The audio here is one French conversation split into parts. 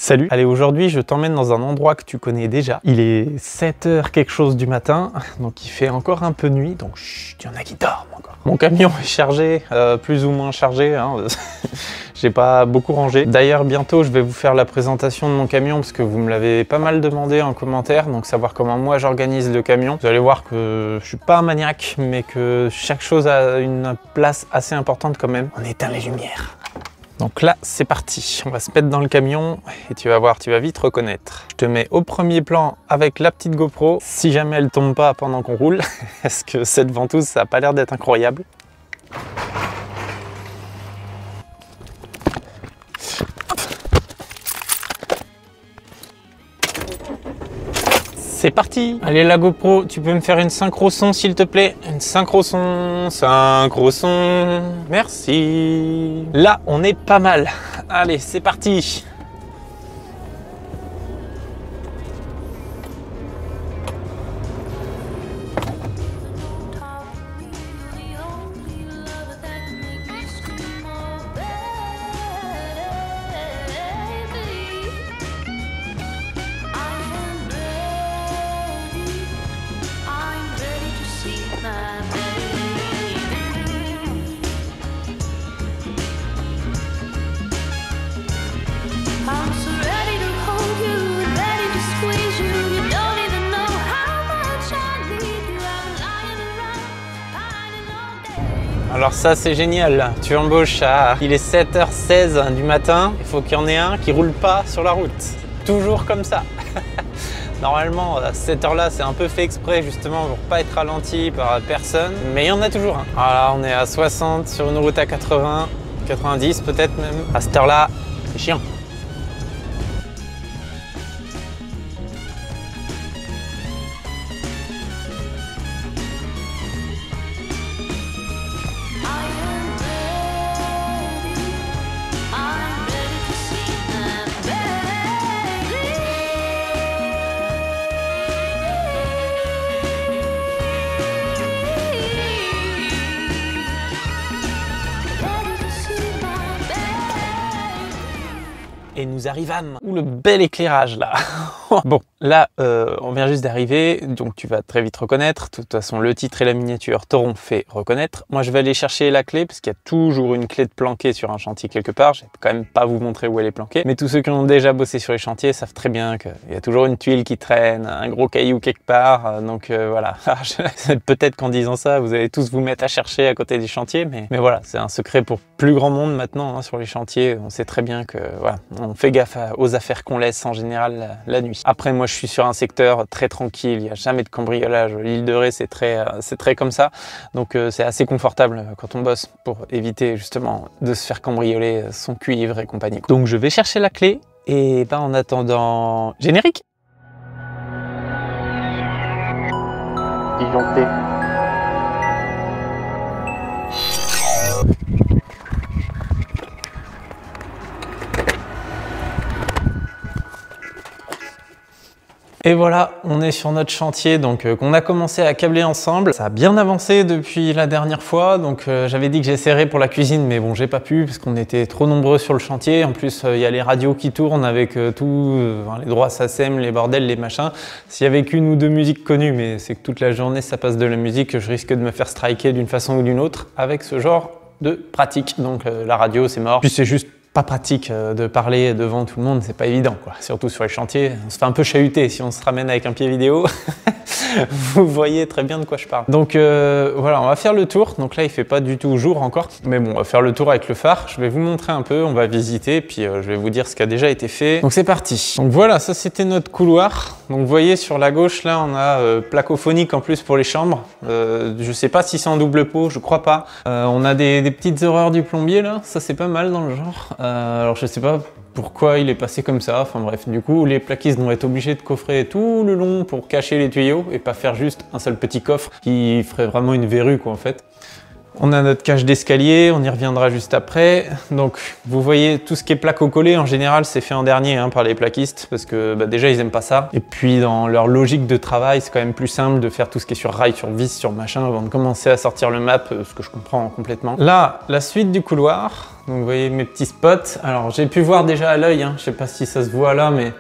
Salut! Allez, aujourd'hui je t'emmène dans un endroit que tu connais déjà. Il est 7h quelque chose du matin, donc il fait encore un peu nuit, donc chut, il y en a qui dorment encore. Mon camion est chargé, plus ou moins chargé, hein. J'ai pas beaucoup rangé. D'ailleurs bientôt je vais vous faire la présentation de mon camion parce que vous me l'avez pas mal demandé en commentaire, donc savoir comment moi j'organise le camion. Vous allez voir que je suis pas un maniaque, mais que chaque chose a une place assez importante quand même. On éteint les lumières. Donc là, c'est parti. On va se mettre dans le camion et tu vas voir, tu vas vite reconnaître. Je te mets au premier plan avec la petite GoPro. Si jamais elle tombe pas pendant qu'on roule, parce que cette ventouse, ça a pas l'air d'être incroyable. C'est parti! Allez la GoPro, tu peux me faire une synchro son s'il te plaît? Une synchro son, merci! Là, on est pas mal. Allez, c'est parti! Alors ça c'est génial, tu embauches il est 7h16 du matin, il faut qu'il y en ait un qui roule pas sur la route. Toujours comme ça. Normalement, cette heure-là, c'est un peu fait exprès justement pour pas être ralenti par personne, mais il y en a toujours un. Voilà, on est à 60 sur une route à 80, 90 peut-être même. À cette heure-là, c'est chiant. Et nous arrivâmes. Ouh, le bel éclairage là. Bon, là, on vient juste d'arriver, donc tu vas très vite reconnaître. De toute façon, le titre et la miniature t'auront fait reconnaître. Moi, je vais aller chercher la clé, parce qu'il y a toujours une clé de planquée sur un chantier quelque part. Je vais quand même pas vous montrer où elle est planquée. Mais tous ceux qui ont déjà bossé sur les chantiers savent très bien qu'il y a toujours une tuile qui traîne, un gros caillou quelque part. Donc voilà. Peut-être qu'en disant ça, vous allez tous vous mettre à chercher à côté des chantiers. Mais voilà, c'est un secret pour plus grand monde maintenant, hein, sur les chantiers. On sait très bien que voilà, on fait gaffe aux affaires qu'on laisse en général la nuit. Après, moi, je suis sur un secteur très tranquille, il n'y a jamais de cambriolage. L'île de Ré, c'est très comme ça. Donc, c'est assez confortable quand on bosse pour éviter justement de se faire cambrioler son cuivre et compagnie. Donc, je vais chercher la clé et ben, en attendant, générique! Disjoncté. Et voilà, on est sur notre chantier donc qu'on a commencé à câbler ensemble. Ça a bien avancé depuis la dernière fois, donc j'avais dit que j'essaierais pour la cuisine, mais bon, j'ai pas pu parce qu'on était trop nombreux sur le chantier. En plus, il y a les radios qui tournent avec les droits SACEM, les bordels, les machins. S'il y avait qu'une ou deux musiques connues, mais c'est que toute la journée ça passe de la musique, je risque de me faire striker d'une façon ou d'une autre avec ce genre de pratique. Donc la radio, c'est mort. Puis c'est juste pas pratique de parler devant tout le monde, c'est pas évident quoi. Surtout sur les chantiers, on se fait un peu chahuter si on se ramène avec un pied vidéo. Vous voyez très bien de quoi je parle. Donc voilà, on va faire le tour. Donc là, il fait pas du tout jour encore, mais bon, on va faire le tour avec le phare. Je vais vous montrer un peu, on va visiter, puis je vais vous dire ce qui a déjà été fait. Donc c'est parti. Donc voilà, ça c'était notre couloir. Donc vous voyez sur la gauche là, on a placophonique en plus pour les chambres. Je sais pas si c'est en double pot, je crois pas. On a des petites horreurs du plombier là, ça c'est pas mal dans le genre. Alors je sais pas pourquoi il est passé comme ça, enfin bref, du coup les plaquistes vont être obligés de coffrer tout le long pour cacher les tuyaux et pas faire juste un seul petit coffre qui ferait vraiment une verrue quoi en fait. On a notre cage d'escalier, on y reviendra juste après. Donc vous voyez tout ce qui est placo collé, en général c'est fait en dernier hein, par les plaquistes parce que déjà ils aiment pas ça. Et puis dans leur logique de travail, c'est quand même plus simple de faire tout ce qui est sur rail, sur vis, sur machin avant de commencer à sortir le map, ce que je comprends complètement. Là, la suite du couloir. Donc vous voyez mes petits spots. Alors j'ai pu voir déjà à l'œil, hein, je sais pas si ça se voit là, mais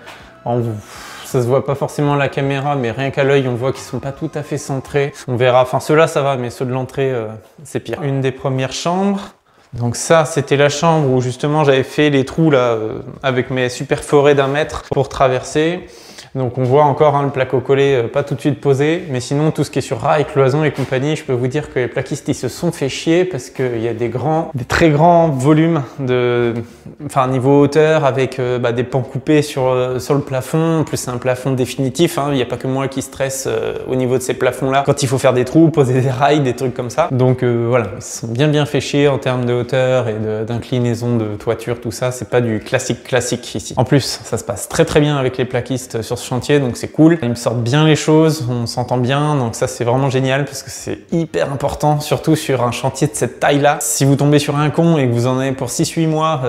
ça se voit pas forcément à la caméra, mais rien qu'à l'œil, on voit qu'ils sont pas tout à fait centrés. On verra, enfin ceux-là ça va, mais ceux de l'entrée, c'est pire. Une des premières chambres. Donc ça, c'était la chambre où justement j'avais fait les trous là, avec mes super forêts d'1 mètre pour traverser. Donc on voit encore hein, le placo collé pas tout de suite posé, mais sinon tout ce qui est sur rail, cloison et compagnie, je peux vous dire que les plaquistes ils se sont fait chier parce qu'il y a des très grands volumes niveau hauteur avec des pans coupés sur le plafond. En plus c'est un plafond définitif, hein. Il n'y a pas que moi qui stresse au niveau de ces plafonds là quand il faut faire des trous, poser des rails, des trucs comme ça. Donc voilà, ils se sont bien fait chier en termes de hauteur et d'inclinaison de toiture, tout ça, c'est pas du classique ici. En plus ça se passe très bien avec les plaquistes sur ce chantier, donc c'est cool. Ils me sortent bien les choses, on s'entend bien, donc ça c'est vraiment génial parce que c'est hyper important, surtout sur un chantier de cette taille-là. Si vous tombez sur un con et que vous en avez pour 6-8 mois,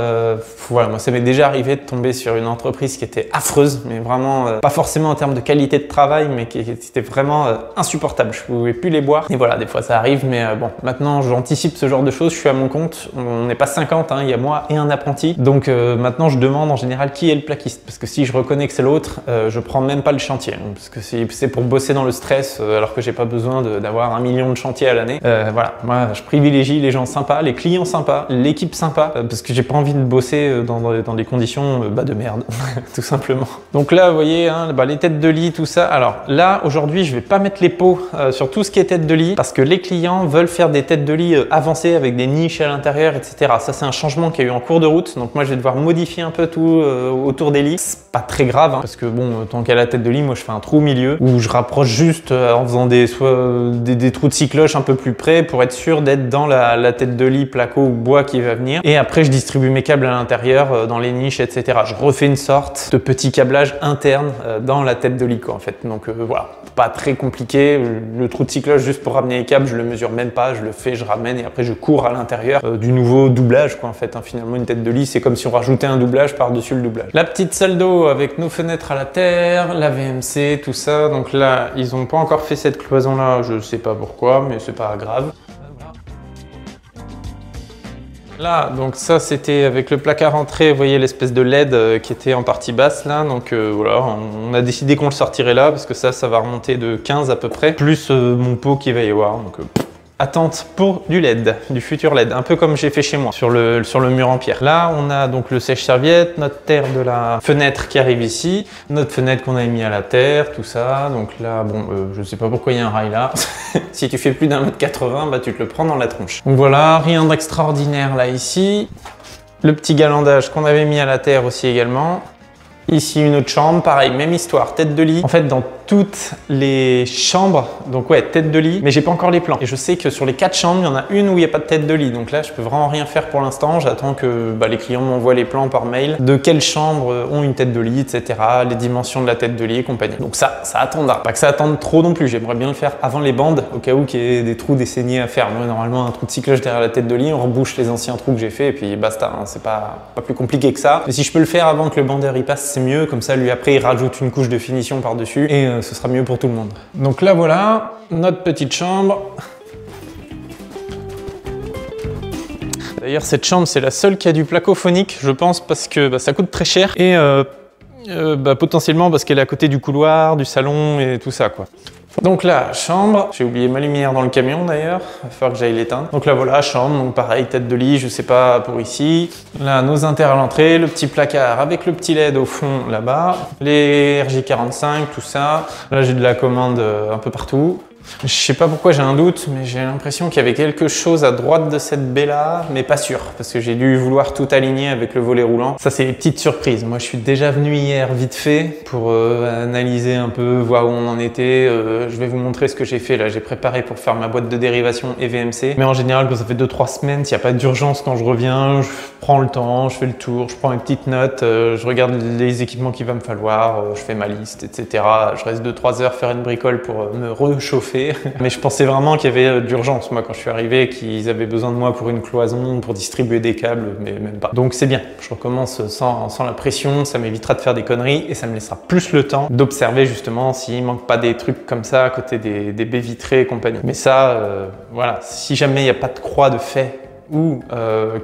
voilà, moi ça m'est déjà arrivé de tomber sur une entreprise qui était affreuse, mais vraiment, pas forcément en termes de qualité de travail, mais qui était vraiment insupportable. Je pouvais plus les boire. Et voilà, des fois ça arrive, mais bon, maintenant j'anticipe ce genre de choses, je suis à mon compte, on n'est pas 50, hein, il y a moi et un apprenti. Donc maintenant je demande en général qui est le plaquiste, parce que si je reconnais que c'est l'autre, je prends même pas le chantier, parce que c'est pour bosser dans le stress, alors que j'ai pas besoin d'avoir 1 million de chantiers à l'année. Voilà, moi je privilégie les gens sympas, les clients sympas, l'équipe sympa, parce que j'ai pas envie de bosser dans des conditions de merde, tout simplement. Donc là, vous voyez, hein, les têtes de lit, tout ça. Alors là, aujourd'hui, je vais pas mettre les pots sur tout ce qui est tête de lit, parce que les clients veulent faire des têtes de lit avancées avec des niches à l'intérieur, etc. Ça, c'est un changement qu'il y a eu en cours de route, donc moi je vais devoir modifier un peu tout autour des lits. C'est pas très grave, hein, parce que bon, tant qu'à la tête de lit, moi je fais un trou au milieu où je rapproche juste en faisant des trous de cycloche un peu plus près pour être sûr d'être dans la tête de lit placo ou bois qui va venir. Et après je distribue mes câbles à l'intérieur dans les niches, etc. Je refais une sorte de petit câblage interne dans la tête de lit quoi en fait. Donc voilà, pas très compliqué. Le trou de cycloche juste pour ramener les câbles, je le mesure même pas, je le fais, je ramène et après je cours à l'intérieur du nouveau doublage quoi en fait. Hein, finalement une tête de lit c'est comme si on rajoutait un doublage par-dessus le doublage. La petite salle d'eau avec nos fenêtres à la terre, la VMC, tout ça. Donc là, ils n'ont pas encore fait cette cloison là, je sais pas pourquoi, mais c'est pas grave. Là, donc ça c'était avec le placard entrée, vous voyez l'espèce de LED qui était en partie basse là, donc voilà, on a décidé qu'on le sortirait là parce que ça va remonter de 15 à peu près, plus mon pot qu'il va y avoir, donc attente pour du LED, du futur LED, un peu comme j'ai fait chez moi, sur le mur en pierre. Là, on a donc le sèche-serviette, notre terre de la fenêtre qui arrive ici, notre fenêtre qu'on avait mis à la terre, tout ça. Donc là, bon, je sais pas pourquoi il y a un rail là. Si tu fais plus d'1,80 m, bah tu te le prends dans la tronche. Donc voilà, rien d'extraordinaire là ici. Le petit galandage qu'on avait mis à la terre aussi également. Ici une autre chambre, pareil, même histoire, tête de lit. En fait, dans toutes les chambres, donc ouais, tête de lit, mais j'ai pas encore les plans. Et je sais que sur les 4 chambres, il y en a une où il n'y a pas de tête de lit. Donc là, je peux vraiment rien faire pour l'instant. J'attends que les clients m'envoient les plans par mail de quelles chambres ont une tête de lit, etc. Les dimensions de la tête de lit et compagnie. Donc ça attendra. Pas que ça attende trop non plus. J'aimerais bien le faire avant les bandes, au cas où qu'il y ait des trous, des saignées à faire. Moi, normalement, un trou de cycloche derrière la tête de lit, on rebouche les anciens trous que j'ai fait et puis basta. Hein. C'est pas plus compliqué que ça. Mais si je peux le faire avant que le bandeur y passe, c'est mieux. Comme ça, lui, après, il rajoute une couche de finition par-dessus et ce sera mieux pour tout le monde. Donc là, voilà, notre petite chambre. D'ailleurs, cette chambre, c'est la seule qui a du placophonique, je pense, parce que ça coûte très cher et potentiellement parce qu'elle est à côté du couloir, du salon et tout ça, quoi. Donc là, chambre, j'ai oublié ma lumière dans le camion d'ailleurs, il va falloir que j'aille l'éteindre. Donc là voilà, chambre, donc pareil, tête de lit, je sais pas pour ici. Là, nos inter à l'entrée, le petit placard avec le petit LED au fond là-bas, les RJ45, tout ça. Là, j'ai de la commande un peu partout. Je sais pas pourquoi j'ai un doute, mais j'ai l'impression qu'il y avait quelque chose à droite de cette baie là, mais pas sûr, parce que j'ai dû vouloir tout aligner avec le volet roulant. Ça, c'est les petites surprises. Moi, je suis déjà venu hier vite fait pour analyser un peu, voir où on en était. Je vais vous montrer ce que j'ai fait là. J'ai préparé pour faire ma boîte de dérivation et VMC. Mais en général, quand ça fait 2-3 semaines, s'il n'y a pas d'urgence quand je reviens, je prends le temps, je fais le tour, je prends une petite note, je regarde les équipements qu'il va me falloir, je fais ma liste, etc. Je reste 2-3 heures faire une bricole pour me réchauffer. fait. Mais je pensais vraiment qu'il y avait d'urgence, moi, quand je suis arrivé, qu'ils avaient besoin de moi pour une cloison, pour distribuer des câbles, mais même pas. Donc c'est bien, je recommence sans la pression, ça m'évitera de faire des conneries et ça me laissera plus le temps d'observer justement s'il manque pas des trucs comme ça à côté des baies vitrées et compagnie. Mais ça, voilà, si jamais il n'y a pas de croix de fait ou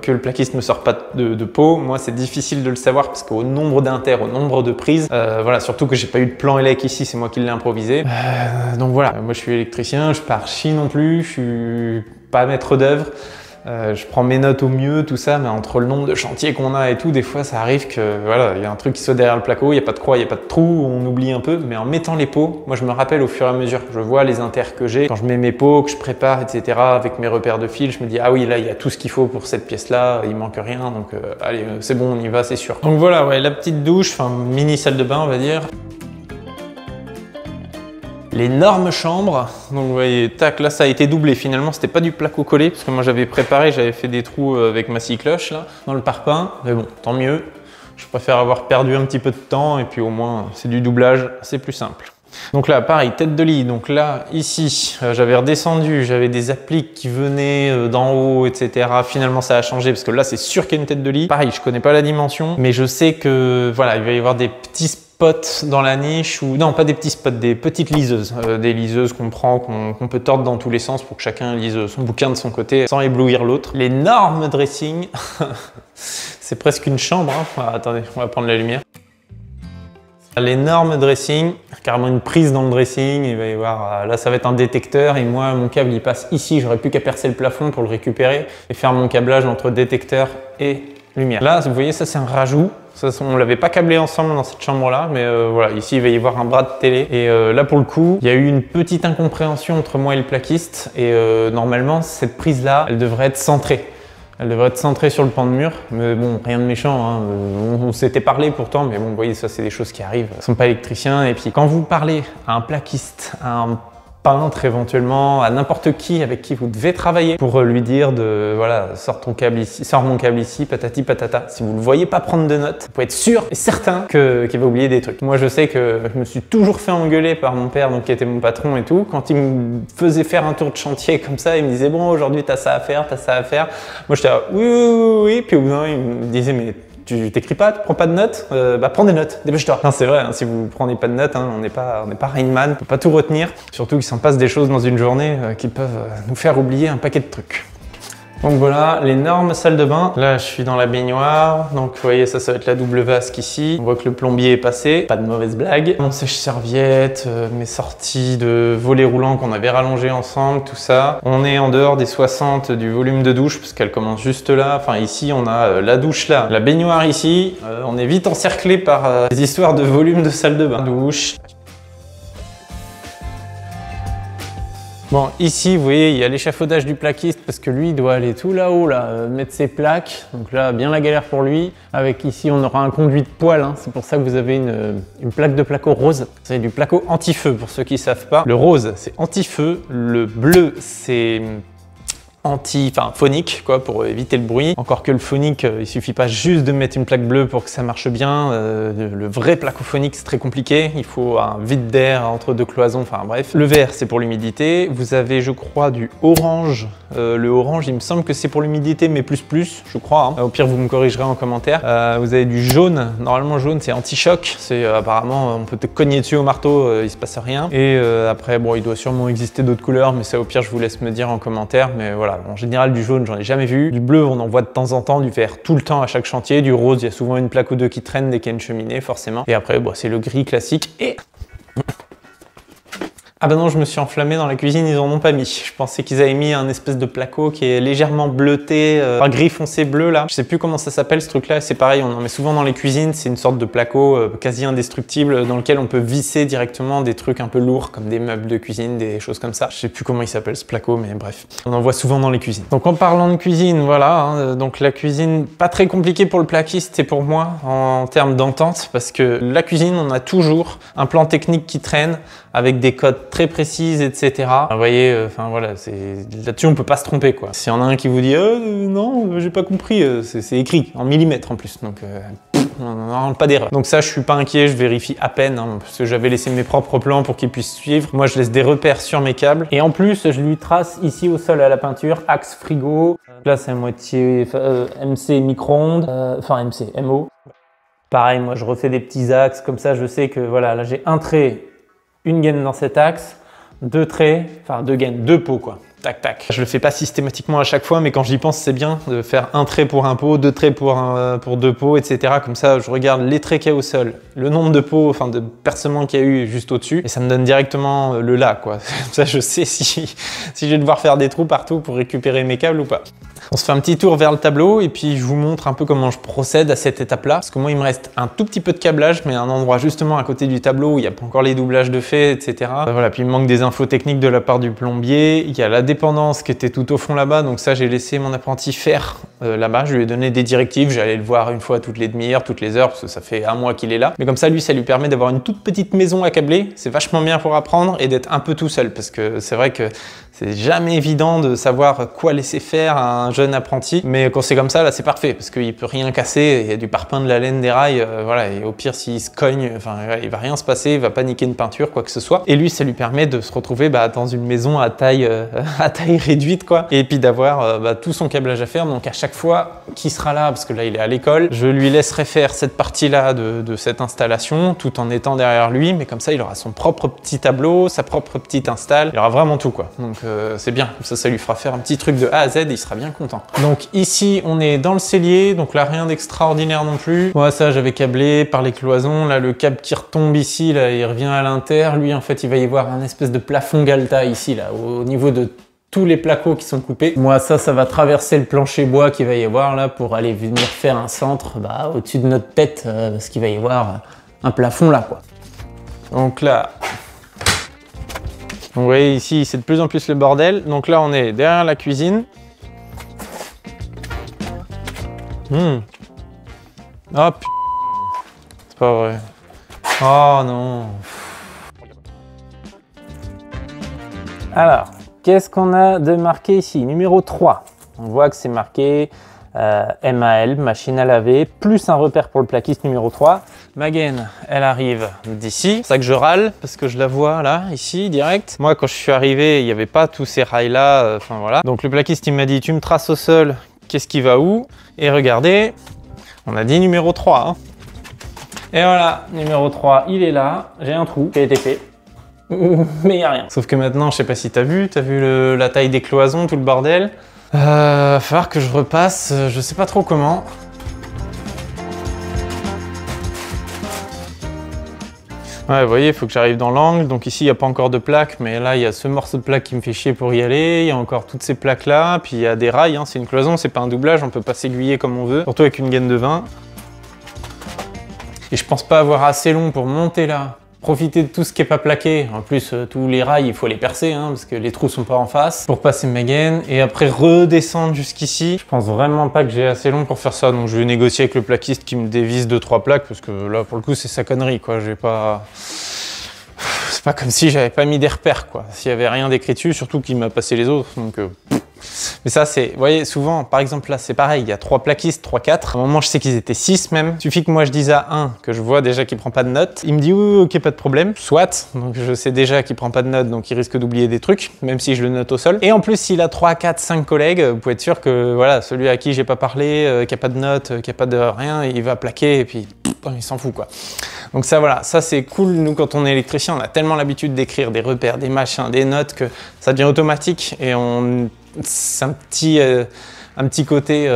que le plaquiste ne sort pas de pot, moi c'est difficile de le savoir parce qu'au nombre d'inter, au nombre de prises, voilà, surtout que j'ai pas eu de plan élec ici, c'est moi qui l'ai improvisé. Donc voilà, moi je suis électricien, je suis pas archi non plus, je suis pas maître d'œuvre. Je prends mes notes au mieux, tout ça, mais entre le nombre de chantiers qu'on a et tout, des fois ça arrive que voilà, il y a un truc qui soit derrière le placo, il n'y a pas de croix, il n'y a pas de trou, on oublie un peu, mais en mettant les pots, moi je me rappelle au fur et à mesure que je vois les inters que j'ai, quand je mets mes pots, que je prépare, etc., avec mes repères de fil, je me dis ah oui, là il y a tout ce qu'il faut pour cette pièce-là, il manque rien, donc allez, c'est bon, on y va, c'est sûr. Donc voilà, ouais, la petite douche, enfin mini salle de bain on va dire. L'énorme chambre, donc vous voyez, tac, là ça a été doublé, finalement c'était pas du placo collé, parce que moi j'avais préparé, j'avais fait des trous avec ma scie cloche là, dans le parpaing, mais bon, tant mieux, je préfère avoir perdu un petit peu de temps, et puis au moins c'est du doublage, c'est plus simple. Donc là, pareil, tête de lit, donc là, ici, j'avais redescendu, j'avais des appliques qui venaient d'en haut, etc. Finalement, ça a changé, parce que là, c'est sûr qu'il y a une tête de lit. Pareil, je connais pas la dimension, mais je sais que, voilà, il va y avoir des petits spots dans la niche, ou non, pas des petits spots, des petites liseuses. Des liseuses qu'on prend, qu'on peut tordre dans tous les sens pour que chacun lise son bouquin de son côté, sans éblouir l'autre. L'énorme dressing, c'est presque une chambre, hein. Ah, attendez, on va prendre la lumière. L'énorme dressing, carrément une prise dans le dressing, il va y avoir, là ça va être un détecteur et moi mon câble il passe ici, j'aurais plus qu'à percer le plafond pour le récupérer et faire mon câblage entre détecteur et lumière. Là vous voyez ça c'est un rajout, ça, on l'avait pas câblé ensemble dans cette chambre là, mais voilà, ici il va y avoir un bras de télé et là pour le coup il y a eu une petite incompréhension entre moi et le plaquiste et normalement cette prise là elle devrait être centrée. Elle devrait être centrée sur le pan de mur, mais bon, rien de méchant, hein. On s'était parlé pourtant, mais bon, vous voyez, ça c'est des choses qui arrivent. Ils ne sont pas électriciens, et puis quand vous parlez à un plaquiste, à un peintre éventuellement, à n'importe qui avec qui vous devez travailler pour lui dire de, voilà, sors ton câble ici, sors mon câble ici, patati patata. Si vous ne le voyez pas prendre de notes, vous pouvez être sûr et certain qu'il va oublier des trucs. Moi, je sais que je me suis toujours fait engueuler par mon père, donc qui était mon patron et tout. Quand il me faisait faire un tour de chantier comme ça, il me disait bon, aujourd'hui t'as ça à faire, t'as ça à faire. Moi, j'étais là, oui, oui, oui, oui. Puis au bout d'un moment, il me disait mais tu t'écris pas, tu prends pas de notes, bah prends des notes, dépêche-toi. C'est vrai, hein, si vous prenez pas de notes, hein, on n'est pas Rain Man, on peut pas tout retenir. Surtout qu'il s'en passe des choses dans une journée qui peuvent nous faire oublier un paquet de trucs. Donc voilà, l'énorme salle de bain. Là, je suis dans la baignoire. Donc, vous voyez, ça va être la double vasque ici. On voit que le plombier est passé. Pas de mauvaise blague. Mon sèche-serviette, mes sorties de volets roulants qu'on avait rallongés ensemble, tout ça. On est en dehors des 60 du volume de douche parce qu'elle commence juste là. Enfin, ici, on a la douche là, la baignoire ici. On est vite encerclé par des histoires de volume de salle de bain. Douche. Bon, ici, vous voyez, il y a l'échafaudage du plaquiste parce que lui, il doit aller tout là-haut, là, mettre ses plaques. Donc là, bien la galère pour lui. Avec ici, on aura un conduit de poêle. Hein. C'est pour ça que vous avez une plaque de placo rose. C'est du placo anti-feu, pour ceux qui ne savent pas. Le rose, c'est anti-feu. Le bleu, c'est phonique, quoi, pour éviter le bruit. Encore que le phonique, il suffit pas juste de mettre une plaque bleue pour que ça marche bien. Le vrai placophonique, c'est très compliqué. Il faut un vide d'air entre deux cloisons, enfin bref. Le vert, c'est pour l'humidité. Vous avez, je crois, du orange. Le orange, il me semble que c'est pour l'humidité, mais plus, je crois. Hein. Au pire, vous me corrigerez en commentaire. Vous avez du jaune. Normalement, jaune, c'est anti-choc. C'est apparemment, on peut te cogner dessus au marteau, il se passe rien. Et après, bon, il doit sûrement exister d'autres couleurs, mais ça, au pire, je vous laisse me dire en commentaire. Mais voilà. En général, du jaune, j'en ai jamais vu. Du bleu, on en voit de temps en temps. Du vert, tout le temps à chaque chantier. Du rose, il y a souvent une plaque ou deux qui traîne dès qu'il y a une cheminée, forcément. Et après, bon, c'est le gris classique. Et ah bah non, je me suis enflammé dans la cuisine, ils en ont pas mis. Je pensais qu'ils avaient mis un espèce de placo qui est légèrement bleuté, gris foncé bleu là. Je sais plus comment ça s'appelle ce truc là, c'est pareil, on en met souvent dans les cuisines, c'est une sorte de placo quasi indestructible dans lequel on peut visser directement des trucs un peu lourds comme des meubles de cuisine, des choses comme ça. Je sais plus comment il s'appelle ce placo, mais bref. On en voit souvent dans les cuisines. Donc en parlant de cuisine, voilà, hein, donc la cuisine, pas très compliquée pour le plaquiste et pour moi en termes d'entente, parce que la cuisine, on a toujours un plan technique qui traîne avec des codes très précises, etc. Vous voyez, enfin voilà, là-dessus on peut pas se tromper quoi. S'il y en a un qui vous dit non, j'ai pas compris, c'est écrit en millimètres en plus, donc non, pas d'erreur. Donc ça, je suis pas inquiet, je vérifie à peine, hein, parce que j'avais laissé mes propres plans pour qu'il puisse suivre. Moi, je laisse des repères sur mes câbles. Et en plus, je lui trace ici au sol à la peinture, axe frigo. Là, c'est à moitié MC micro-ondes, enfin MC, MO. Pareil, moi, je refais des petits axes, comme ça, je sais que voilà, là, j'ai un trait, une gaine dans cet axe, deux traits, enfin deux gaines, deux pots quoi. Tac, tac. Je le fais pas systématiquement à chaque fois, mais quand j'y pense, c'est bien de faire un trait pour un pot, deux traits pour deux pots, etc. Comme ça, je regarde les traits qu'il y a au sol, le nombre de pots, enfin de percements qu'il y a eu juste au-dessus, et ça me donne directement le là, quoi. Comme ça, je sais si je vais devoir faire des trous partout pour récupérer mes câbles ou pas. On se fait un petit tour vers le tableau et puis je vous montre un peu comment je procède à cette étape-là. Parce que moi, il me reste un tout petit peu de câblage, mais un endroit justement à côté du tableau où il n'y a pas encore les doublages de fait, etc. Voilà, puis il me manque des infos techniques de la part du plombier. Il y a la dépendance qui était tout au fond là-bas, donc ça, j'ai laissé mon apprenti faire là-bas. Je lui ai donné des directives, j'allais le voir une fois toutes les demi-heures, toutes les heures, parce que ça fait un mois qu'il est là. Mais comme ça, lui, ça lui permet d'avoir une toute petite maison à câbler. C'est vachement bien pour apprendre et d'être un peu tout seul, parce que c'est vrai que c'est jamais évident de savoir quoi laisser faire à un jeune apprenti, mais quand c'est comme ça, là, c'est parfait, parce qu'il peut rien casser, il y a du parpaing, de la laine, des rails, voilà, et au pire, s'il se cogne, enfin, il va rien se passer, il va pas niquer une peinture, quoi que ce soit. Et lui, ça lui permet de se retrouver dans une maison à taille réduite, quoi, et puis d'avoir tout son câblage à faire. Donc à chaque fois qu'il sera là, parce que là, il est à l'école, je lui laisserai faire cette partie-là de cette installation, tout en étant derrière lui, mais comme ça, il aura son propre petit tableau, sa propre petite install, il aura vraiment tout, quoi. Donc c'est bien, ça lui fera faire un petit truc de A à Z, il sera bien content. Donc ici, on est dans le cellier, donc là, rien d'extraordinaire non plus. Moi, ça, j'avais câblé par les cloisons. Là, le câble qui retombe ici, là, il revient à l'inter. Lui, en fait, il va y avoir un espèce de plafond Galta ici, là, au niveau de tous les placos qui sont coupés. Moi, ça va traverser le plancher bois qu'il va y avoir là pour aller venir faire un centre au-dessus de notre tête, parce qu'il va y avoir un plafond là, quoi. Donc là, vous voyez ici, c'est de plus en plus le bordel. Donc là, on est derrière la cuisine. Ah putain, c'est pas vrai. Oh non. Alors, qu'est-ce qu'on a de marqué ici? Numéro 3. On voit que c'est marqué MAL, machine à laver, plus un repère pour le plaquiste numéro 3. Ma gaine, elle arrive d'ici. C'est ça que je râle, parce que je la vois là, ici, direct. Moi, quand je suis arrivé, il n'y avait pas tous ces rails-là, enfin voilà. Donc le plaquiste, il m'a dit, tu me traces au sol, qu'est-ce qui va où? Et regardez, on a dit numéro 3. Hein. Et voilà, numéro 3, il est là. J'ai un trou qui a été fait. Mais il n'y a rien. Sauf que maintenant, je sais pas si t'as vu la taille des cloisons, tout le bordel. Va falloir que je repasse, je sais pas trop comment. Ouais, vous voyez, il faut que j'arrive dans l'angle. Donc ici, il n'y a pas encore de plaque, mais là, il y a ce morceau de plaque qui me fait chier pour y aller. Il y a encore toutes ces plaques-là. Puis il y a des rails, hein. C'est une cloison, c'est pas un doublage, on peut pas s'aiguiller comme on veut. Surtout avec une gaine de 20. Et je pense pas avoir assez long pour monter là. Profiter de tout ce qui est pas plaqué. En plus, tous les rails, il faut les percer, hein, parce que les trous sont pas en face, pour passer ma gaine. Et après, redescendre jusqu'ici. Je pense vraiment pas que j'ai assez long pour faire ça. Donc je vais négocier avec le plaquiste qui me dévisse 2-3 plaques, parce que là, pour le coup, c'est sa connerie, quoi. J'ai pas... C'est pas comme si j'avais pas mis des repères, quoi. S'il y avait rien d'écrit dessus, surtout qu'il m'a passé les autres. Donc... Mais ça, c'est, vous voyez, souvent, par exemple, là, c'est pareil, il y a 3 plaquistes, 3, 4. À un moment, je sais qu'ils étaient 6 même. Il suffit que moi, je dise à un que je vois déjà qu'il prend pas de notes. Il me dit, oui, ok, pas de problème. Soit, donc je sais déjà qu'il prend pas de notes, donc il risque d'oublier des trucs, même si je le note au sol. Et en plus, s'il a 3, 4, 5 collègues, vous pouvez être sûr que, voilà, celui à qui j'ai pas parlé, qui a pas de notes, qui a pas de rien, il va plaquer et puis, il s'en fout, quoi. Donc ça, voilà, ça c'est cool. Nous, quand on est électricien, on a tellement l'habitude d'écrire des repères, des machins, des notes, que ça devient automatique et c'est un petit côté...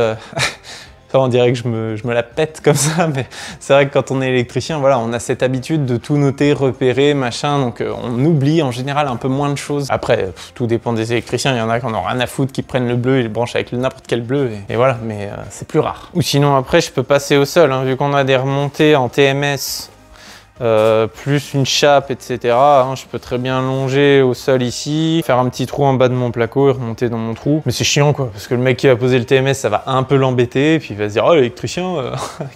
Enfin, on dirait que je me la pète comme ça, mais c'est vrai que quand on est électricien, voilà, on a cette habitude de tout noter, repérer, machin, donc on oublie en général un peu moins de choses. Après, tout dépend des électriciens, il y en a qui en ont rien à foutre, qui prennent le bleu et le branchent avec n'importe quel bleu, et voilà, mais c'est plus rare. Ou sinon, après, je peux passer au sol, hein, vu qu'on a des remontées en TMS, plus une chape, etc. hein, je peux très bien longer au sol ici, faire un petit trou en bas de mon placo et remonter dans mon trou. Mais c'est chiant, quoi, parce que le mec qui va poser le TMS, ça va un peu l'embêter, et puis il va se dire, oh, l'électricien,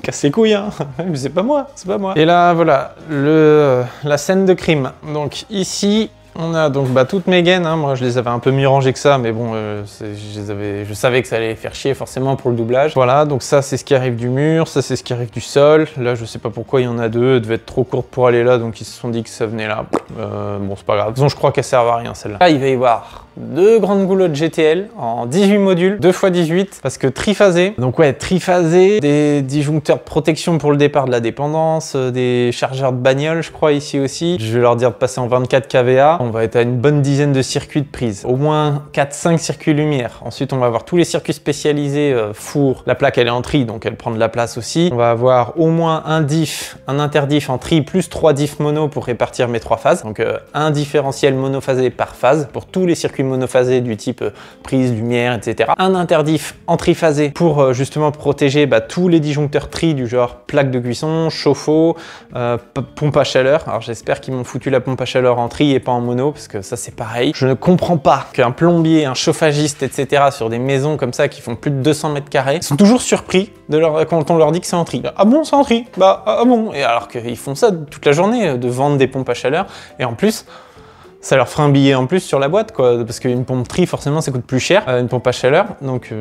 casse les couilles, hein. Mais c'est pas moi, c'est pas moi. Et là, voilà, la scène de crime. Donc ici, On a donc toutes mes gaines, hein. Moi je les avais un peu mieux rangées que ça, mais bon, je savais que ça allait faire chier forcément pour le doublage. Voilà, donc ça c'est ce qui arrive du mur, ça c'est ce qui arrive du sol. Là je sais pas pourquoi il y en a deux, elles devaient être trop courtes pour aller là, donc ils se sont dit que ça venait là. Bon c'est pas grave, de toute façon je crois qu'elles servent à rien celle-là. Là il va y avoir deux grandes goulottes GTL en 18 modules, 2x18, parce que triphasé. Donc ouais, triphasé, des disjoncteurs de protection pour le départ de la dépendance, des chargeurs de bagnole je crois ici aussi. Je vais leur dire de passer en 24 kVA. On va être à une bonne dizaine de circuits de prise. Au moins 4-5 circuits lumière. Ensuite, on va avoir tous les circuits spécialisés four. La plaque, elle est en tri, donc elle prend de la place aussi. On va avoir au moins un diff, un interdiff en tri, plus 3 diffs mono pour répartir mes 3 phases. Donc un différentiel monophasé par phase pour tous les circuits monophasés du type prise, lumière, etc. Un interdiff en triphasé pour justement protéger tous les disjoncteurs tri du genre plaque de cuisson, chauffe-eau, pompe à chaleur. Alors j'espère qu'ils m'ont foutu la pompe à chaleur en tri et pas en mono, parce que ça c'est pareil. Je ne comprends pas qu'un plombier, un chauffagiste, etc. sur des maisons comme ça qui font plus de 200 mètres carrés sont toujours surpris quand on leur dit que c'est en tri. Ah bon, c'est en tri? Ah bon? Et alors qu'ils font ça toute la journée, de vendre des pompes à chaleur, et en plus, ça leur fera un billet en plus sur la boîte, quoi, parce qu'une pompe tri, forcément, ça coûte plus cher, une pompe à chaleur, donc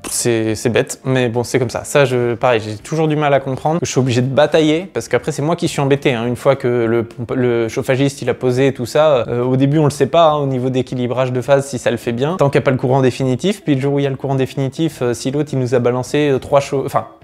c'est bête, mais bon, c'est comme ça. Ça, pareil, j'ai toujours du mal à comprendre. Je suis obligé de batailler, parce qu'après, c'est moi qui suis embêté, hein. Une fois que le chauffagiste, il a posé tout ça, au début, on le sait pas, hein, au niveau d'équilibrage de phase, si ça le fait bien. Tant qu'il n'y a pas le courant définitif, puis le jour où il y a le courant définitif, si l'autre, il nous a balancé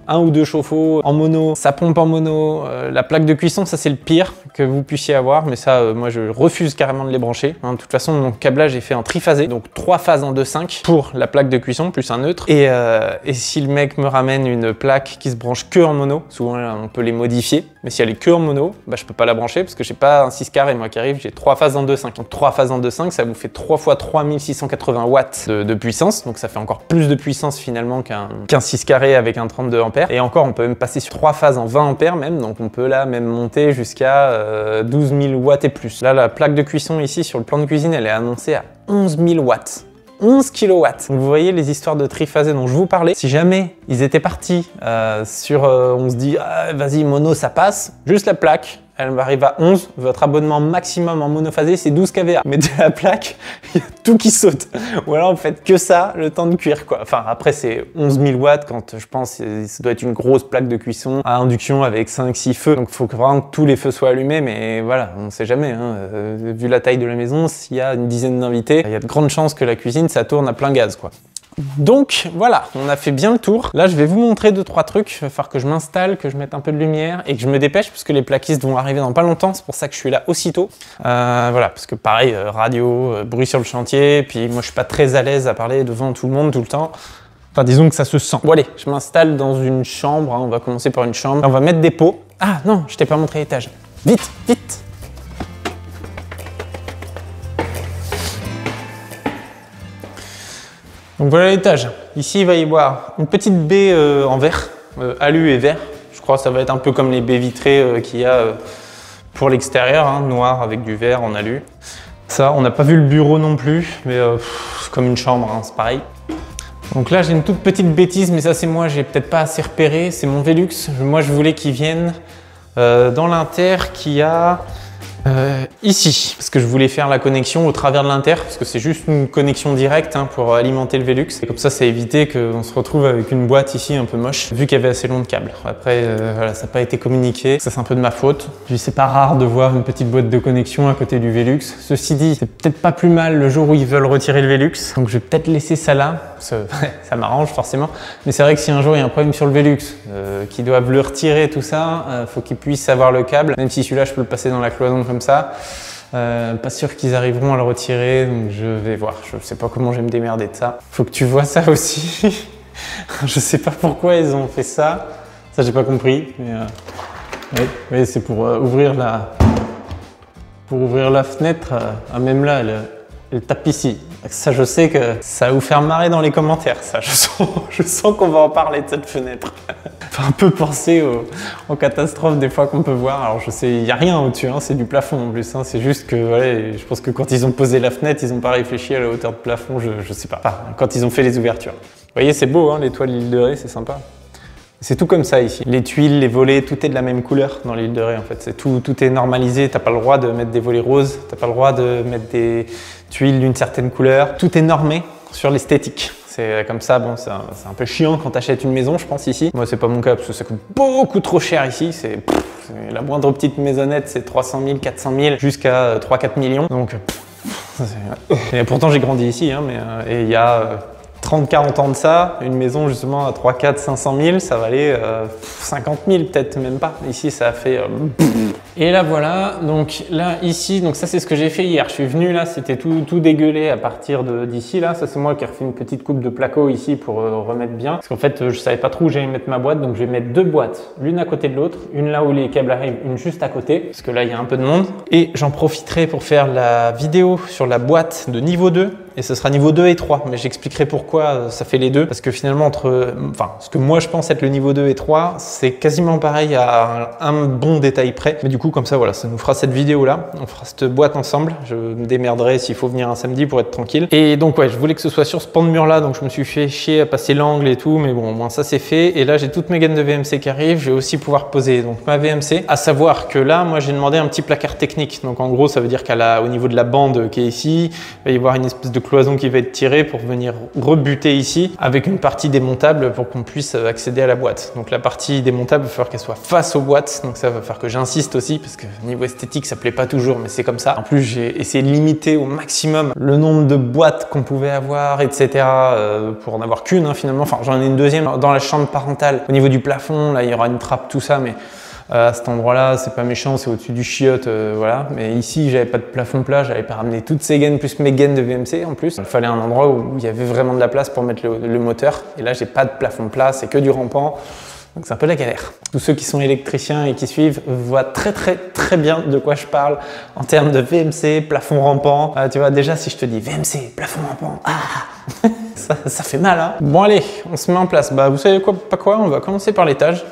un ou deux chauffe-eau en mono, ça pompe en mono, la plaque de cuisson, ça c'est le pire que vous puissiez avoir, mais ça, moi je refuse carrément de les brancher. Hein. De toute façon, mon câblage est fait en triphasé, donc 3 phases en 2.5 pour la plaque de cuisson, plus un neutre. Et si le mec me ramène une plaque qui se branche que en mono, souvent là, on peut les modifier, mais si elle est que en mono, je peux pas la brancher parce que j'ai pas un 6 carré, moi qui arrive, j'ai 3 phases en 2.5. Donc 3 phases en 2.5, ça vous fait 3 x 3680 watts de puissance, donc ça fait encore plus de puissance finalement qu'un 6 carré avec un 32 ampères. Et encore, on peut même passer sur 3 phases en 20 ampères même, donc on peut là même monter jusqu'à 12 000 watts et plus. Là, la plaque de cuisson ici sur le plan de cuisine, elle est annoncée à 11 000 watts. 11 kW. Donc vous voyez les histoires de triphasé dont je vous parlais. Si jamais ils étaient partis on se dit ah, vas-y mono ça passe, juste la plaque, elle arrive à 11. Votre abonnement maximum en monophasé c'est 12 kVA. Mettez la plaque, il y a tout qui saute. Ou alors vous faites que ça le temps de cuire quoi. Enfin après c'est 11 000 watts quand je pense ça doit être une grosse plaque de cuisson à induction avec 5-6 feux. Donc il faut que vraiment que tous les feux soient allumés, mais voilà, on ne sait jamais. Hein. Vu la taille de la maison, s'il y a une dizaine d'invités, il y a de grandes chances que la cuisine ça tourne à plein gaz quoi. Donc voilà, on a fait bien le tour. Là, je vais vous montrer 2-3 trucs. Il va falloir que je m'installe, que je mette un peu de lumière et que je me dépêche parce que les plaquistes vont arriver dans pas longtemps. C'est pour ça que je suis là aussitôt. Voilà, parce que pareil, radio, bruit sur le chantier. Puis moi, je suis pas très à l'aise à parler devant tout le monde tout le temps. Enfin, disons que ça se sent. Bon allez, je m'installe dans une chambre. Hein. On va commencer par une chambre. On va mettre des pots. Ah non, je t'ai pas montré l'étage. Vite, vite! Donc voilà l'étage. Ici, il va y avoir une petite baie en verre, alu et verre. Je crois que ça va être un peu comme les baies vitrées qu'il y a pour l'extérieur, hein, noir avec du verre en alu. Ça, on n'a pas vu le bureau non plus, mais c'est comme une chambre, hein, c'est pareil. Donc là, j'ai une toute petite bêtise, mais ça c'est moi, j'ai peut-être pas assez repéré. C'est mon Velux. Moi, je voulais qu'il vienne dans l'inter qui a ici, parce que je voulais faire la connexion au travers de l'inter, parce que c'est juste une connexion directe hein, pour alimenter le Velux. Et comme ça évité qu'on se retrouve avec une boîte ici un peu moche, vu qu'il y avait assez long de câble. Après, voilà, ça n'a pas été communiqué, ça c'est un peu de ma faute. Puis c'est pas rare de voir une petite boîte de connexion à côté du Velux. Ceci dit, c'est peut-être pas plus mal le jour où ils veulent retirer le Velux, donc je vais peut-être laisser ça là, parce que ça m'arrange forcément. Mais c'est vrai que si un jour il y a un problème sur le Velux, qu'ils doivent le retirer, tout ça, faut qu'ils puissent avoir le câble, même si celui-là je peux le passer dans la cloison comme ça. Pas sûr qu'ils arriveront à le retirer, donc je vais voir. Je sais pas comment je vais me démerder de ça. Faut que tu vois ça aussi. Je sais pas pourquoi ils ont fait ça. Ça j'ai pas compris. Mais oui, c'est pour ouvrir la fenêtre. Même là, elle tape ici. Ça, je sais que ça va vous faire marrer dans les commentaires. Ça, je sens qu'on va en parler de cette fenêtre. Faut un peu penser aux catastrophes des fois qu'on peut voir. Alors je sais, il n'y a rien au-dessus, hein, c'est du plafond en plus. Hein, c'est juste que, ouais, je pense que quand ils ont posé la fenêtre, ils n'ont pas réfléchi à la hauteur de plafond. Je sais pas. Enfin, quand ils ont fait les ouvertures. Vous voyez, c'est beau, hein, l'étoile l'île de Ré, c'est sympa. C'est tout comme ça ici. Les tuiles, les volets, tout est de la même couleur dans l'île de Ré en fait. Tout est normalisé. T'as pas le droit de mettre des volets roses, t'as pas le droit de mettre des tuiles d'une certaine couleur. Tout est normé sur l'esthétique. C'est comme ça, bon, c'est un peu chiant quand tu achètes une maison, je pense, ici. Moi, c'est pas mon cas parce que ça coûte beaucoup trop cher ici. C'est la moindre petite maisonnette, c'est 300 000, 400 000 jusqu'à 3-4 millions. Donc, et pourtant, j'ai grandi ici, hein, et il y a 30-40 ans de ça, une maison justement à 3, 4, 500 000, ça valait 50 000 peut-être même pas. Ici, ça a fait... Et là voilà, donc là ici, donc ça c'est ce que j'ai fait hier. Je suis venu là, c'était tout dégueulé à partir d'ici là. Ça c'est moi qui ai refait une petite coupe de placo ici pour remettre bien. Parce qu'en fait, je savais pas trop où j'allais mettre ma boîte, donc je vais mettre deux boîtes, l'une à côté de l'autre, une là où les câbles arrivent, une juste à côté, parce que là il y a un peu de monde. Et j'en profiterai pour faire la vidéo sur la boîte de niveau 2. Et ce sera niveau 2 et 3, mais j'expliquerai pourquoi ça fait les deux. Parce que finalement, ce que moi je pense être le niveau 2 et 3, c'est quasiment pareil à un bon détail près. Mais du coup, comme ça, voilà, ça nous fera cette vidéo-là. On fera cette boîte ensemble. Je me démerderai s'il faut venir un samedi pour être tranquille. Et donc, ouais, je voulais que ce soit sur ce pan de mur-là, donc je me suis fait chier à passer l'angle et tout. Mais bon, au moins ça c'est fait. Et là, j'ai toutes mes gaines de VMC qui arrivent. Je vais aussi pouvoir poser donc ma VMC. À savoir que là, moi, j'ai demandé un petit placard technique. Donc en gros, ça veut dire qu'au niveau de la bande qui est ici, il va y avoir une espèce de cloison qui va être tirée pour venir rebuter ici avec une partie démontable pour qu'on puisse accéder à la boîte. Donc la partie démontable, il va falloir qu'elle soit face aux boîtes, donc ça va falloir que j'insiste aussi parce que niveau esthétique ça plaît pas toujours, mais c'est comme ça. En plus j'ai essayé de limiter au maximum le nombre de boîtes qu'on pouvait avoir, etc. Pour en avoir qu'une finalement. Enfin j'en ai une deuxième dans la chambre parentale. Au niveau du plafond, là il y aura une trappe, tout ça, mais à cet endroit-là, c'est pas méchant, c'est au-dessus du chiotte, voilà. Mais ici, j'avais pas de plafond plat, j'avais pas ramené toutes ces gaines plus mes gaines de VMC en plus. Il fallait un endroit où il y avait vraiment de la place pour mettre le moteur. Et là, j'ai pas de plafond plat, c'est que du rampant. Donc c'est un peu la galère. Tous ceux qui sont électriciens et qui suivent voient très bien de quoi je parle en termes de VMC, plafond rampant. Tu vois, déjà si je te dis VMC, plafond rampant, ça fait mal, hein. Bon allez, on se met en place. Bah vous savez quoi, on va commencer par l'étage.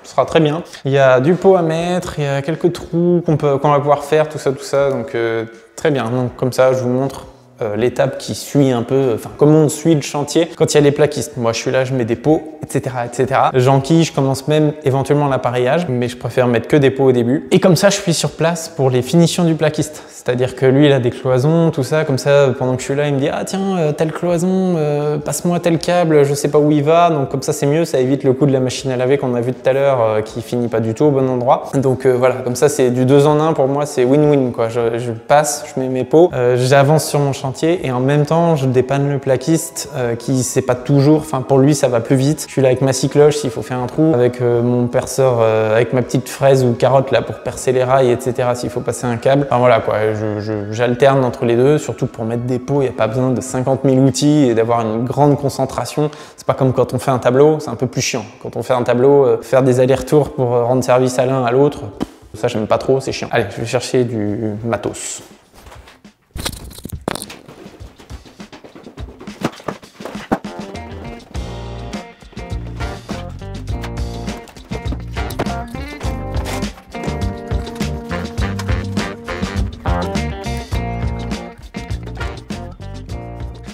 Ce sera très bien. Il y a du pot à mettre, il y a quelques trous qu'on va pouvoir faire, tout ça. Donc très bien. Donc comme ça, je vous montre l'étape qui suit un peu, enfin comment on suit le chantier quand il y a les plaquistes. Moi je suis là, je mets des pots, etc. J'enquille, je commence même éventuellement l'appareillage, mais je préfère mettre que des pots au début. Et comme ça, je suis sur place pour les finitions du plaquiste. C'est-à-dire que lui, il a des cloisons, tout ça, comme ça, pendant que je suis là, il me dit « Ah tiens, telle cloison, passe-moi tel câble, je sais pas où il va. » Donc comme ça, c'est mieux, ça évite le coup de la machine à laver qu'on a vu tout à l'heure, qui finit pas du tout au bon endroit. Donc voilà, comme ça, c'est du 2 en 1 pour moi, c'est win-win, quoi. Je passe, je mets mes pots, j'avance sur mon chantier et en même temps, je dépanne le plaquiste qui sait pas toujours, enfin pour lui, ça va plus vite. Je suis là avec ma scie cloche s'il faut faire un trou, avec mon perceur, avec ma petite fraise ou carotte là pour percer les rails, etc. s'il faut passer un câble. Enfin voilà quoi. J'alterne entre les deux, surtout pour mettre des pots, il n'y a pas besoin de 50 000 outils et d'avoir une grande concentration. C'est pas comme quand on fait un tableau, c'est un peu plus chiant. Quand on fait un tableau, faire des allers-retours pour rendre service à l'un à l'autre, ça j'aime pas trop, c'est chiant. Allez, je vais chercher du matos.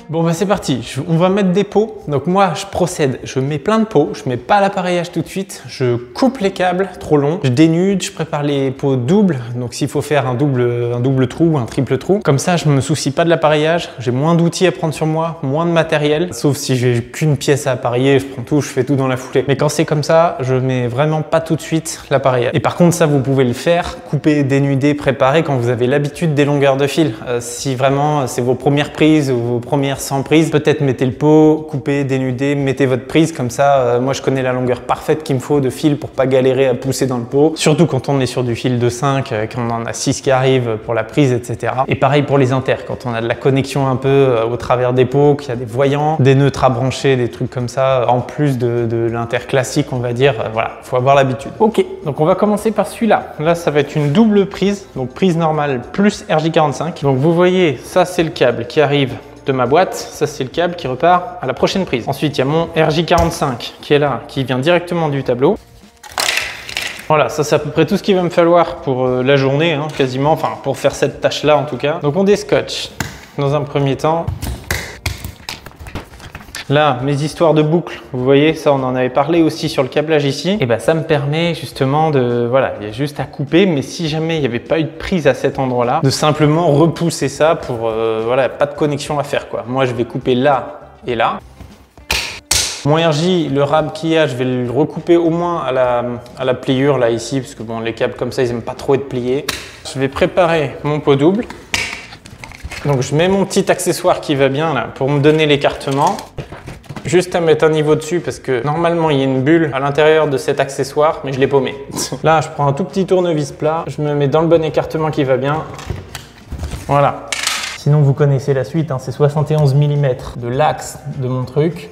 Bon bah c'est parti, on va mettre des pots. Donc moi je procède, je mets plein de pots, je mets pas l'appareillage tout de suite, je coupe les câbles trop longs, je dénude, je prépare les pots doubles. Donc s'il faut faire un double trou ou un triple trou, comme ça je me soucie pas de l'appareillage, j'ai moins d'outils à prendre sur moi, moins de matériel, sauf si j'ai qu'une pièce à appareiller, je prends tout, je fais tout dans la foulée. Mais quand c'est comme ça, je mets vraiment pas tout de suite l'appareillage. Et par contre ça vous pouvez le faire, couper, dénuder, préparer quand vous avez l'habitude des longueurs de fil. Si vraiment c'est vos premières prises ou vos premières sans prise, peut-être mettez le pot, coupez, dénudez, mettez votre prise comme ça. Moi je connais la longueur parfaite qu'il me faut de fil pour pas galérer à pousser dans le pot, surtout quand on est sur du fil de 5, quand on en a 6 qui arrivent pour la prise, etc. Et pareil pour les inters, quand on a de la connexion un peu au travers des pots, qu'il y a des voyants, des neutres à brancher, des trucs comme ça, en plus de l'inter classique on va dire, voilà, faut avoir l'habitude. Ok, donc on va commencer par celui-là. Là ça va être une double prise, donc prise normale plus RJ45. Donc vous voyez, ça c'est le câble qui arrive de ma boîte, ça c'est le câble qui repart à la prochaine prise. Ensuite il y a mon RJ45 qui est là, qui vient directement du tableau. Voilà, ça c'est à peu près tout ce qu'il va me falloir pour la journée, hein, quasiment, enfin pour faire cette tâche là en tout cas. Donc on déscotche dans un premier temps. Là, mes histoires de boucles, vous voyez, ça on en avait parlé aussi sur le câblage ici. Et ben ça me permet justement de, voilà, il y a juste à couper, mais si jamais il n'y avait pas eu de prise à cet endroit-là, de simplement repousser ça pour, voilà, pas de connexion à faire quoi. Moi je vais couper là et là. Mon RJ, le rab qu'il y a, je vais le recouper au moins à la pliure là ici, parce que bon, les câbles comme ça, ils aiment pas trop être pliés. Je vais préparer mon pot double. Donc je mets mon petit accessoire qui va bien là pour me donner l'écartement. Juste à mettre un niveau dessus parce que normalement il y a une bulle à l'intérieur de cet accessoire, mais je l'ai paumé. Là, je prends un tout petit tournevis plat, je me mets dans le bon écartement qui va bien. Voilà. Sinon, vous connaissez la suite, hein, c'est 71 mm de l'axe de mon truc.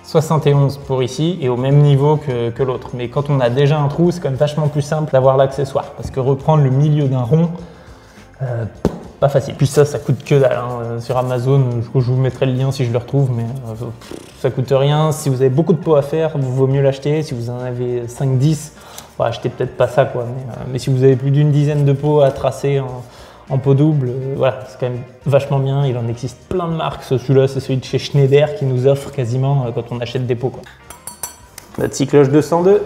71 pour ici et au même niveau que l'autre. Mais quand on a déjà un trou, c'est quand même vachement plus simple d'avoir l'accessoire parce que reprendre le milieu d'un rond, pas facile. Puis ça coûte que dalle. Hein. Sur Amazon, je vous mettrai le lien si je le retrouve, mais ça coûte rien. Si vous avez beaucoup de pots à faire, il vaut mieux l'acheter. Si vous en avez 5-10, achetez peut-être pas ça, quoi. Mais si vous avez plus d'une dizaine de pots à tracer en pot double, voilà, c'est quand même vachement bien. Il en existe plein de marques. Celui-là, c'est celui de chez Schneider qui nous offre quasiment quand on achète des pots, quoi. Notre cycloche 202.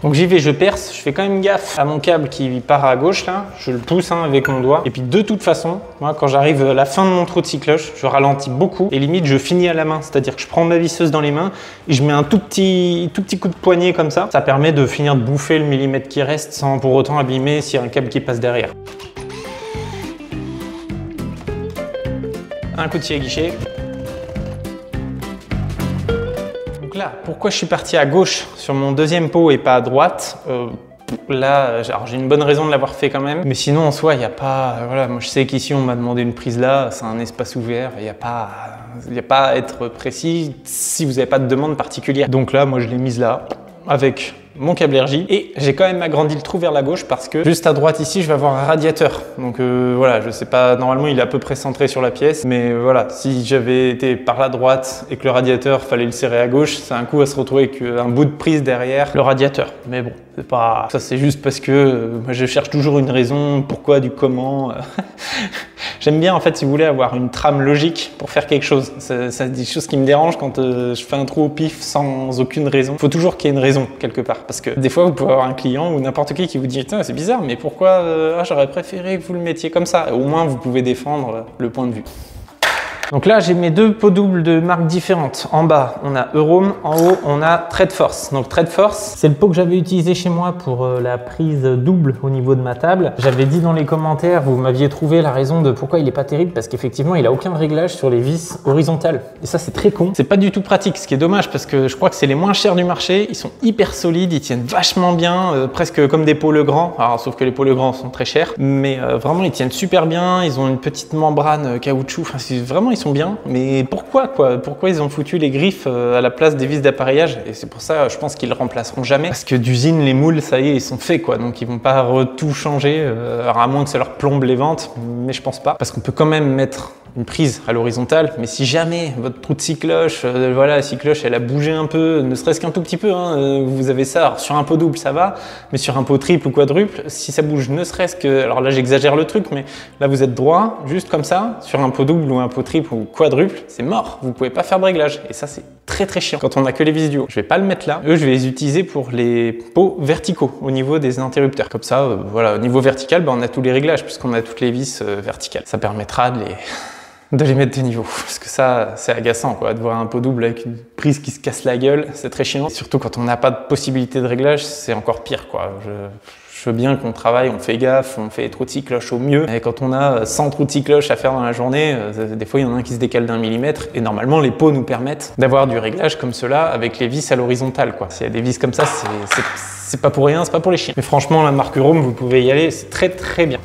Donc j'y vais, je perce, je fais quand même gaffe à mon câble qui part à gauche là, je le pousse avec mon doigt. Et puis de toute façon, moi quand j'arrive à la fin de mon trou de cycloche, je ralentis beaucoup et limite je finis à la main. C'est-à-dire que je prends ma visseuse dans les mains et je mets un tout petit coup de poignet comme ça. Ça permet de finir de bouffer le millimètre qui reste sans pour autant abîmer s'il y a un câble qui passe derrière. Un coup de scie à guichet. Là, pourquoi je suis parti à gauche sur mon deuxième pot et pas à droite? Là, j'ai une bonne raison de l'avoir fait quand même. Mais sinon, en soi, il n'y a pas... Voilà, moi je sais qu'ici, on m'a demandé une prise là, c'est un espace ouvert, il n'y a pas à être précis si vous n'avez pas de demande particulière. Donc là, moi je l'ai mise là, avec mon câble RJ et j'ai quand même agrandi le trou vers la gauche parce que juste à droite ici je vais avoir un radiateur, donc voilà, je sais pas, normalement il est à peu près centré sur la pièce, mais voilà, si j'avais été par la droite et que le radiateur fallait le serrer à gauche, c'est un coup à se retrouver avec un bout de prise derrière le radiateur. Mais bon, c'est pas ça, c'est juste parce que moi je cherche toujours une raison, pourquoi, du comment. J'aime bien en fait, si vous voulez, avoir une trame logique pour faire quelque chose. C'est des choses qui me dérangent quand je fais un trou au pif sans aucune raison. Il faut toujours qu'il y ait une raison quelque part. Parce que des fois, vous pouvez avoir un client ou n'importe qui vous dit « c'est bizarre, mais pourquoi j'aurais préféré que vous le mettiez comme ça ?» Au moins, vous pouvez défendre le point de vue. Donc là, j'ai mes deux pots doubles de marques différentes. En bas, on a Eurome. En haut, on a Trade Force. Donc Trade Force, c'est le pot que j'avais utilisé chez moi pour la prise double au niveau de ma table. J'avais dit dans les commentaires, vous m'aviez trouvé la raison de pourquoi il n'est pas terrible, parce qu'effectivement, il n'a aucun réglage sur les vis horizontales. Et ça, c'est très con. C'est pas du tout pratique, ce qui est dommage, parce que je crois que c'est les moins chers du marché. Ils sont hyper solides, ils tiennent vachement bien, presque comme des pots Legrand. Alors, sauf que les pots Legrand sont très chers. Mais vraiment, ils tiennent super bien. Ils ont une petite membrane caoutchouc. Enfin, vraiment, ils sont bien, mais pourquoi quoi? Pourquoi ils ont foutu les griffes à la place des vis d'appareillage? Et c'est pour ça, je pense qu'ils le remplaceront jamais, parce que d'usine, les moules, ça y est, ils sont faits quoi, donc ils vont pas tout changer, alors à moins que ça leur plombe les ventes, mais je pense pas, parce qu'on peut quand même mettre une prise à l'horizontale, mais si jamais votre trou de cycloche, voilà, la cycloche elle a bougé un peu, ne serait-ce qu'un tout petit peu, hein, vous avez ça, alors sur un pot double ça va, mais sur un pot triple ou quadruple, si ça bouge ne serait-ce que, alors là j'exagère le truc, mais là vous êtes droit, juste comme ça, sur un pot double ou un pot triple ou quadruple, c'est mort, vous pouvez pas faire de réglage, et ça c'est très chiant quand on a que les vis duo. Je vais pas le mettre là, eux je vais les utiliser pour les pots verticaux au niveau des interrupteurs, comme ça, voilà, au niveau vertical, on a tous les réglages puisqu'on a toutes les vis verticales, ça permettra de les mettre de niveau, parce que ça c'est agaçant quoi, de voir un pot double avec une prise qui se casse la gueule, c'est très chiant, surtout quand on n'a pas de possibilité de réglage, c'est encore pire quoi. Je veux bien qu'on travaille, on fait gaffe, on fait les trous de cycloche au mieux, mais quand on a 100 trous de cycloche à faire dans la journée, des fois il y en a un qui se décale d'1 millimètre, et normalement les pots nous permettent d'avoir du réglage comme cela avec les vis à l'horizontale quoi. S'il y a des vis comme ça, c'est pas pour rien, c'est pas pour les chiens. Mais franchement la marque Eurome, vous pouvez y aller, c'est très bien.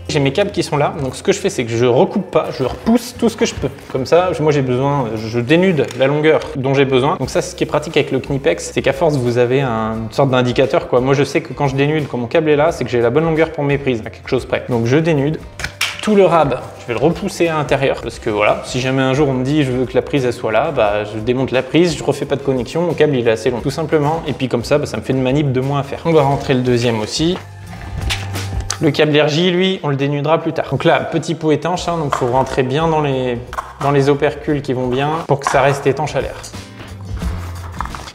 J'ai mes câbles qui sont là, donc ce que je fais c'est que je recoupe pas, je repousse tout ce que je peux. Comme ça, moi j'ai besoin, je dénude la longueur dont j'ai besoin. Donc ça, c'est ce qui est pratique avec le Knipex, c'est qu'à force vous avez une sorte d'indicateur quoi. Moi je sais que quand je dénude, quand mon câble est là, c'est que j'ai la bonne longueur pour mes prises, à quelque chose près. Donc je dénude. Tout le rab, je vais le repousser à l'intérieur parce que voilà, si jamais un jour on me dit je veux que la prise elle soit là, bah je démonte la prise, je refais pas de connexion, mon câble il est assez long tout simplement. Et puis comme ça, ça me fait une manip de moins à faire. On va rentrer le deuxième aussi. Le câble RJ, lui, on le dénudera plus tard. Donc là, petit pot étanche, hein, donc il faut rentrer bien dans les opercules qui vont bien pour que ça reste étanche à l'air.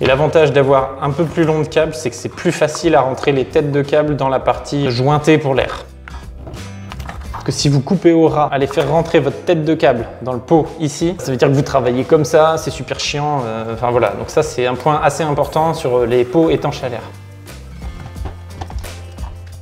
Et l'avantage d'avoir un peu plus long de câble, c'est que c'est plus facile à rentrer les têtes de câble dans la partie jointée pour l'air. Que si vous coupez au ras, allez faire rentrer votre tête de câble dans le pot ici, ça veut dire que vous travaillez comme ça, c'est super chiant. Enfin voilà, donc ça c'est un point assez important sur les pots étanches à l'air.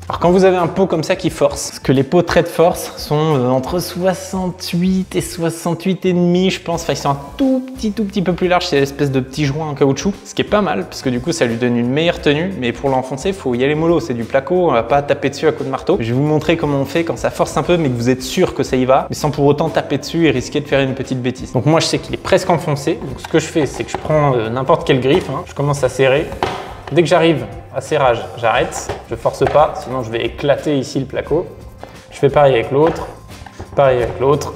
Alors quand vous avez un pot comme ça qui force, parce que les pots très de force sont entre 68 et 68,5 je pense, enfin ils sont un tout petit peu plus larges, c'est l'espèce de petit joint en caoutchouc, ce qui est pas mal, parce que du coup ça lui donne une meilleure tenue, mais pour l'enfoncer, il faut y aller mollo, c'est du placo, on va pas taper dessus à coups de marteau. Je vais vous montrer comment on fait quand ça force un peu, mais que vous êtes sûr que ça y va, mais sans pour autant taper dessus et risquer de faire une petite bêtise. Donc moi je sais qu'il est presque enfoncé, donc ce que je fais, c'est que je prends n'importe quelle griffe, hein, je commence à serrer. Dès que j'arrive à serrage, j'arrête, je force pas, sinon je vais éclater ici le placo. Je fais pareil avec l'autre, pareil avec l'autre.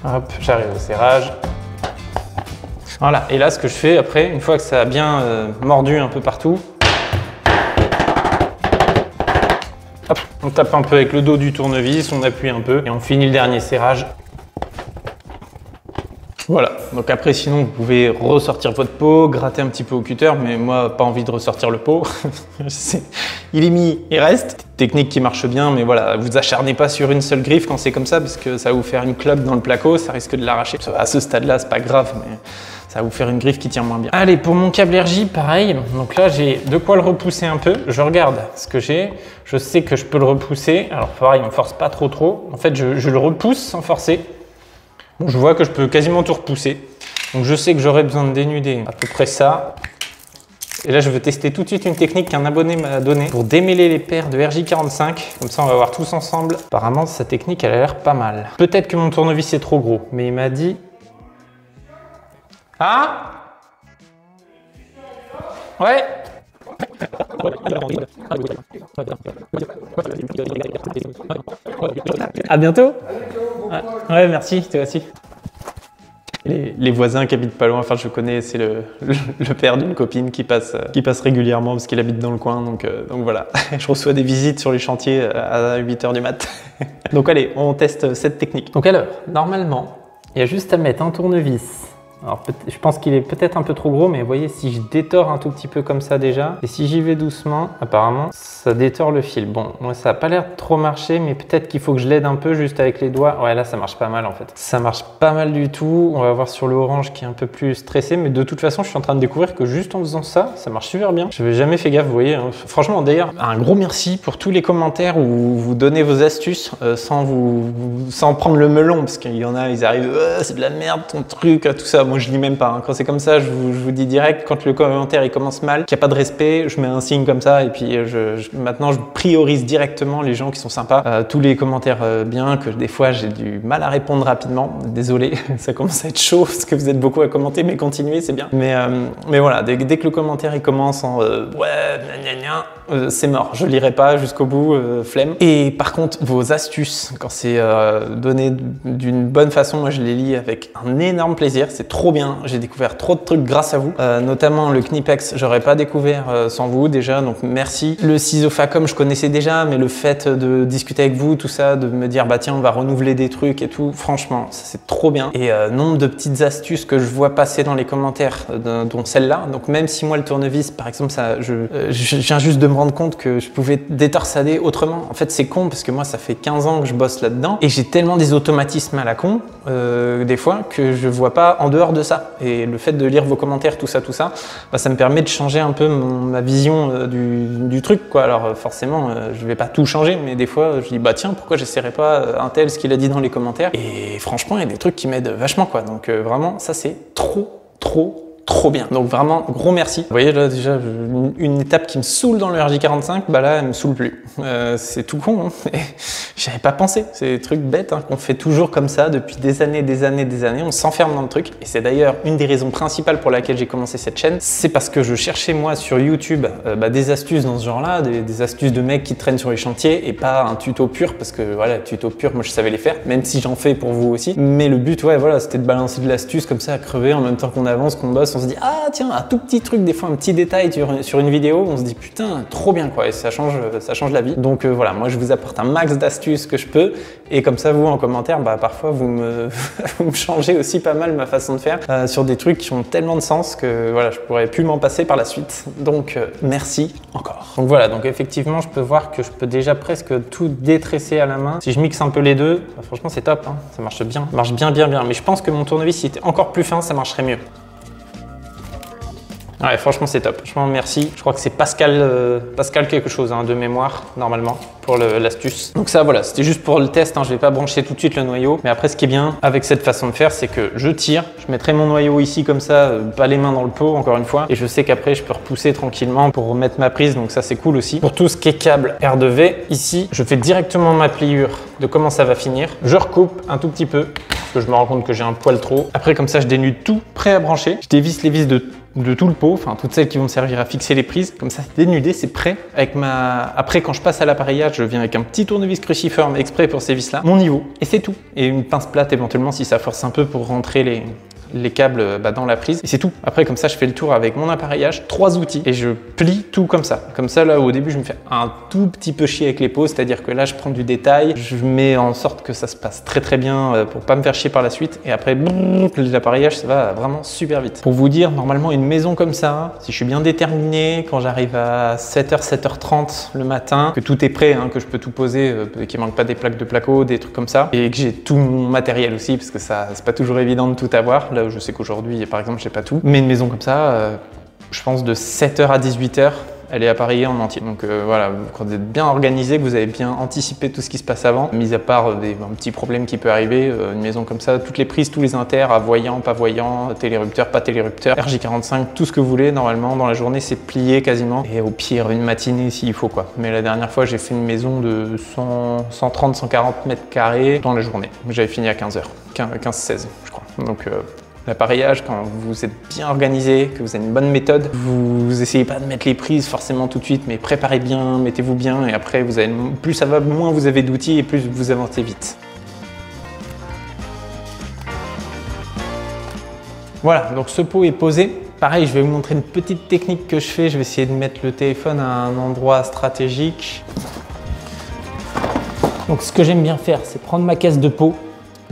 Hop, j'arrive au serrage. Voilà, et là ce que je fais après, une fois que ça a bien mordu un peu partout, hop, on tape un peu avec le dos du tournevis, on appuie un peu et on finit le dernier serrage. Voilà, donc après sinon vous pouvez ressortir votre pot, gratter un petit peu au cutter, mais moi pas envie de ressortir le pot. Il est mis, il reste. Technique qui marche bien, mais voilà, vous acharnez pas sur une seule griffe quand c'est comme ça, parce que ça va vous faire une clope dans le placo, ça risque de l'arracher. À ce stade-là, c'est pas grave, mais ça va vous faire une griffe qui tient moins bien. Allez, pour mon câble RJ, pareil. Donc là, j'ai de quoi le repousser un peu. Je regarde ce que j'ai. Je sais que je peux le repousser. Alors pareil, on force pas trop. En fait, je le repousse sans forcer. Bon, je vois que je peux quasiment tout repousser. Donc je sais que j'aurai besoin de dénuder à peu près ça. Et là, je veux tester tout de suite une technique qu'un abonné m'a donnée pour démêler les paires de RJ45. Comme ça, on va voir tous ensemble. Apparemment, cette technique, elle a l'air pas mal. Peut-être que mon tournevis est trop gros, mais il m'a dit... Ah? Ouais? À bientôt. Ouais, merci, toi aussi. Les voisins qui habitent pas loin, enfin je connais, c'est le père d'une copine qui passe régulièrement parce qu'il habite dans le coin, donc voilà. Je reçois des visites sur les chantiers à 8 h du mat. Donc allez, on teste cette technique. Donc alors, normalement, il y a juste à mettre un tournevis. Alors je pense qu'il est peut-être un peu trop gros, mais vous voyez, si je détore un tout petit peu comme ça déjà, et si j'y vais doucement, apparemment, ça détord le fil. Bon, moi ça n'a pas l'air de trop marcher, mais peut-être qu'il faut que je l'aide un peu juste avec les doigts. Ouais, là ça marche pas mal en fait. Ça marche pas mal du tout. On va voir sur le orange qui est un peu plus stressé, mais de toute façon, je suis en train de découvrir que juste en faisant ça, ça marche super bien. Je n'avais jamais fait gaffe, vous voyez. Hein. Franchement, d'ailleurs, un gros merci pour tous les commentaires où vous donnez vos astuces sans prendre le melon, parce qu'il y en a, ils arrivent, c'est de la merde ton truc, tout ça. Moi, je lis même pas. Hein. Quand c'est comme ça, je vous dis direct, quand le commentaire il commence mal, qu'il n'y a pas de respect, je mets un signe comme ça et puis maintenant je priorise directement les gens qui sont sympas. Tous les commentaires bien, que des fois j'ai du mal à répondre rapidement. Désolé, ça commence à être chaud parce que vous êtes beaucoup à commenter, mais continuez, c'est bien. Mais voilà, dès que le commentaire il commence en ouais, c'est mort. Je lirai pas jusqu'au bout, flemme. Et par contre, vos astuces, quand c'est donné d'une bonne façon, moi je les lis avec un énorme plaisir. C'est trop bien. J'ai découvert trop de trucs grâce à vous, notamment le Knipex. J'aurais pas découvert sans vous déjà, donc merci. Le ciseau Facom, je connaissais déjà, mais le fait de discuter avec vous, tout ça, de me dire bah tiens, on va renouveler des trucs et tout, franchement, ça c'est trop bien. Et nombre de petites astuces que je vois passer dans les commentaires, dont celle-là. Donc même si moi le tournevis, par exemple, ça, je viens juste de me rendre compte que je pouvais détorsader autrement. En fait, c'est con parce que moi, ça fait 15 ans que je bosse là-dedans et j'ai tellement des automatismes à la con, des fois, que je vois pas en dehors de ça. Et le fait de lire vos commentaires, tout ça, bah, ça me permet de changer un peu ma vision du truc, quoi. Alors forcément, je vais pas tout changer, mais des fois, je dis bah tiens, pourquoi j'essaierai pas un tel ce qu'il a dit dans les commentaires. Et franchement, il y a des trucs qui m'aident vachement, quoi. Donc vraiment, ça c'est trop bien. Donc vraiment, gros merci. Vous voyez là déjà, une étape qui me saoule dans le RJ45, bah là, elle me saoule plus. C'est tout con, hein. J'y avais pas pensé. C'est des trucs bêtes, hein, qu'on fait toujours comme ça depuis des années. On s'enferme dans le truc. Et c'est d'ailleurs une des raisons principales pour laquelle j'ai commencé cette chaîne. C'est parce que je cherchais moi sur YouTube des astuces dans ce genre-là, des astuces de mecs qui traînent sur les chantiers et pas un tuto pur, parce que voilà, tuto pur, moi je savais les faire, même si j'en fais pour vous aussi. Mais le but, ouais, voilà, c'était de balancer de l'astuce comme ça à crever en même temps qu'on avance, qu'on bosse. parce qu'on se dit ah tiens, un tout petit truc, des fois un petit détail sur une vidéo, on se dit putain, trop bien quoi, et ça change la vie. Donc voilà, moi je vous apporte un max d'astuces que je peux, et comme ça vous en commentaire, bah parfois vous me vous me changez aussi pas mal ma façon de faire sur des trucs qui ont tellement de sens que voilà, je pourrais plus m'en passer par la suite. Donc merci encore. Donc voilà, donc effectivement je peux voir que je peux déjà presque tout détresser à la main. Si je mixe un peu les deux, bah, franchement c'est top, hein. Ça marche bien, mais je pense que mon tournevis s'il était encore plus fin, ça marcherait mieux. Ouais, franchement c'est top, franchement merci. Je crois que c'est Pascal quelque chose hein, de mémoire normalement pour l'astuce. Donc ça voilà, c'était juste pour le test, hein. Je vais pas brancher tout de suite le noyau. Mais après ce qui est bien avec cette façon de faire, c'est que je tire, je mettrai mon noyau ici comme ça, pas les mains dans le pot encore une fois. Et je sais qu'après je peux repousser tranquillement pour remettre ma prise, donc ça c'est cool aussi. Pour tout ce qui est câble R2V, ici je fais directement ma pliure de comment ça va finir. Je recoupe un tout petit peu, parce que je me rends compte que j'ai un poil trop. Après comme ça je dénude tout, prêt à brancher. Je dévisse les vis de tout le pot, enfin toutes celles qui vont me servir à fixer les prises, comme ça c'est dénudé, c'est prêt. Après quand je passe à l'appareillage, je viens avec un petit tournevis cruciforme exprès pour ces vis là, mon niveau, et c'est tout. Et une pince plate éventuellement si ça force un peu pour rentrer les câbles dans la prise, et c'est tout. Après comme ça je fais le tour avec mon appareillage, 3 outils, et je plie tout comme ça. Comme ça là au début je me fais un tout petit peu chier avec les pots, c'est-à-dire que là je prends du détail, je mets en sorte que ça se passe très bien pour pas me faire chier par la suite, et après l'appareillage ça va vraiment super vite. Pour vous dire, normalement une maison comme ça, si je suis bien déterminé, quand j'arrive à 7h, 7h30 le matin, que tout est prêt, hein, que je peux tout poser, qu'il manque pas des plaques de placo, des trucs comme ça, et que j'ai tout mon matériel aussi, parce que ça c'est pas toujours évident de tout avoir. Là je sais qu'aujourd'hui par exemple j'ai pas tout, mais une maison comme ça, je pense de 7h à 18h elle est appareillée en entier. Donc voilà, quand vous êtes bien organisé, que vous avez bien anticipé tout ce qui se passe avant, mis à part un petit problème qui peut arriver, une maison comme ça, toutes les prises, tous les inters, à voyant, pas voyant, télérupteur, pas télérupteur, RJ45, tout ce que vous voulez, normalement dans la journée c'est plié quasiment, et au pire une matinée s'il faut quoi. Mais la dernière fois j'ai fait une maison de 130-140 mètres carrés dans la journée, j'avais fini à 15h, 15-16 je crois. Donc l'appareillage, quand vous êtes bien organisé, que vous avez une bonne méthode, vous essayez pas de mettre les prises forcément tout de suite, mais préparez bien, mettez-vous bien, et après vous avez, plus ça va, moins vous avez d'outils et plus vous avancez vite. Voilà, donc ce pot est posé. Pareil, je vais vous montrer une petite technique que je fais. Je vais essayer de mettre le téléphone à un endroit stratégique. Donc ce que j'aime bien faire, c'est prendre ma caisse de pot.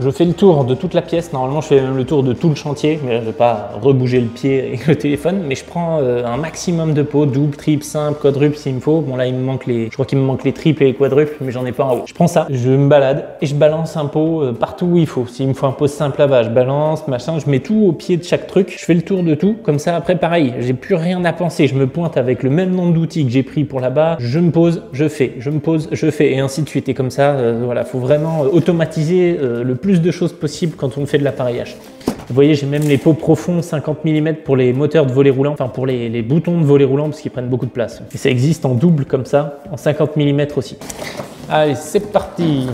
Je fais le tour de toute la pièce. Normalement, je fais même le tour de tout le chantier, mais là, je ne vais pas rebouger le pied avec le téléphone. Mais je prends un maximum de pots, double, triple, simple, quadruple s'il me faut. Bon là, il me manque je crois qu'il me manque les triples et les quadruples, mais j'en ai pas en haut. Je prends ça, je me balade et je balance un pot partout où il faut. S'il me faut un pot simple là-bas, je balance, machin, je mets tout au pied de chaque truc. Je fais le tour de tout. Comme ça, après, pareil, j'ai plus rien à penser. Je me pointe avec le même nombre d'outils que j'ai pris pour là-bas. Je me pose, je fais. Je me pose, je fais. Et ainsi de suite. Et comme ça, voilà, faut vraiment automatiser le plus de choses possible quand on fait de l'appareillage. Vous voyez, j'ai même les pots profonds 50 mm pour les moteurs de volet roulant, enfin pour les boutons de volet roulant parce qu'ils prennent beaucoup de place. Et ça existe en double comme ça, en 50 mm aussi. Allez, c'est parti!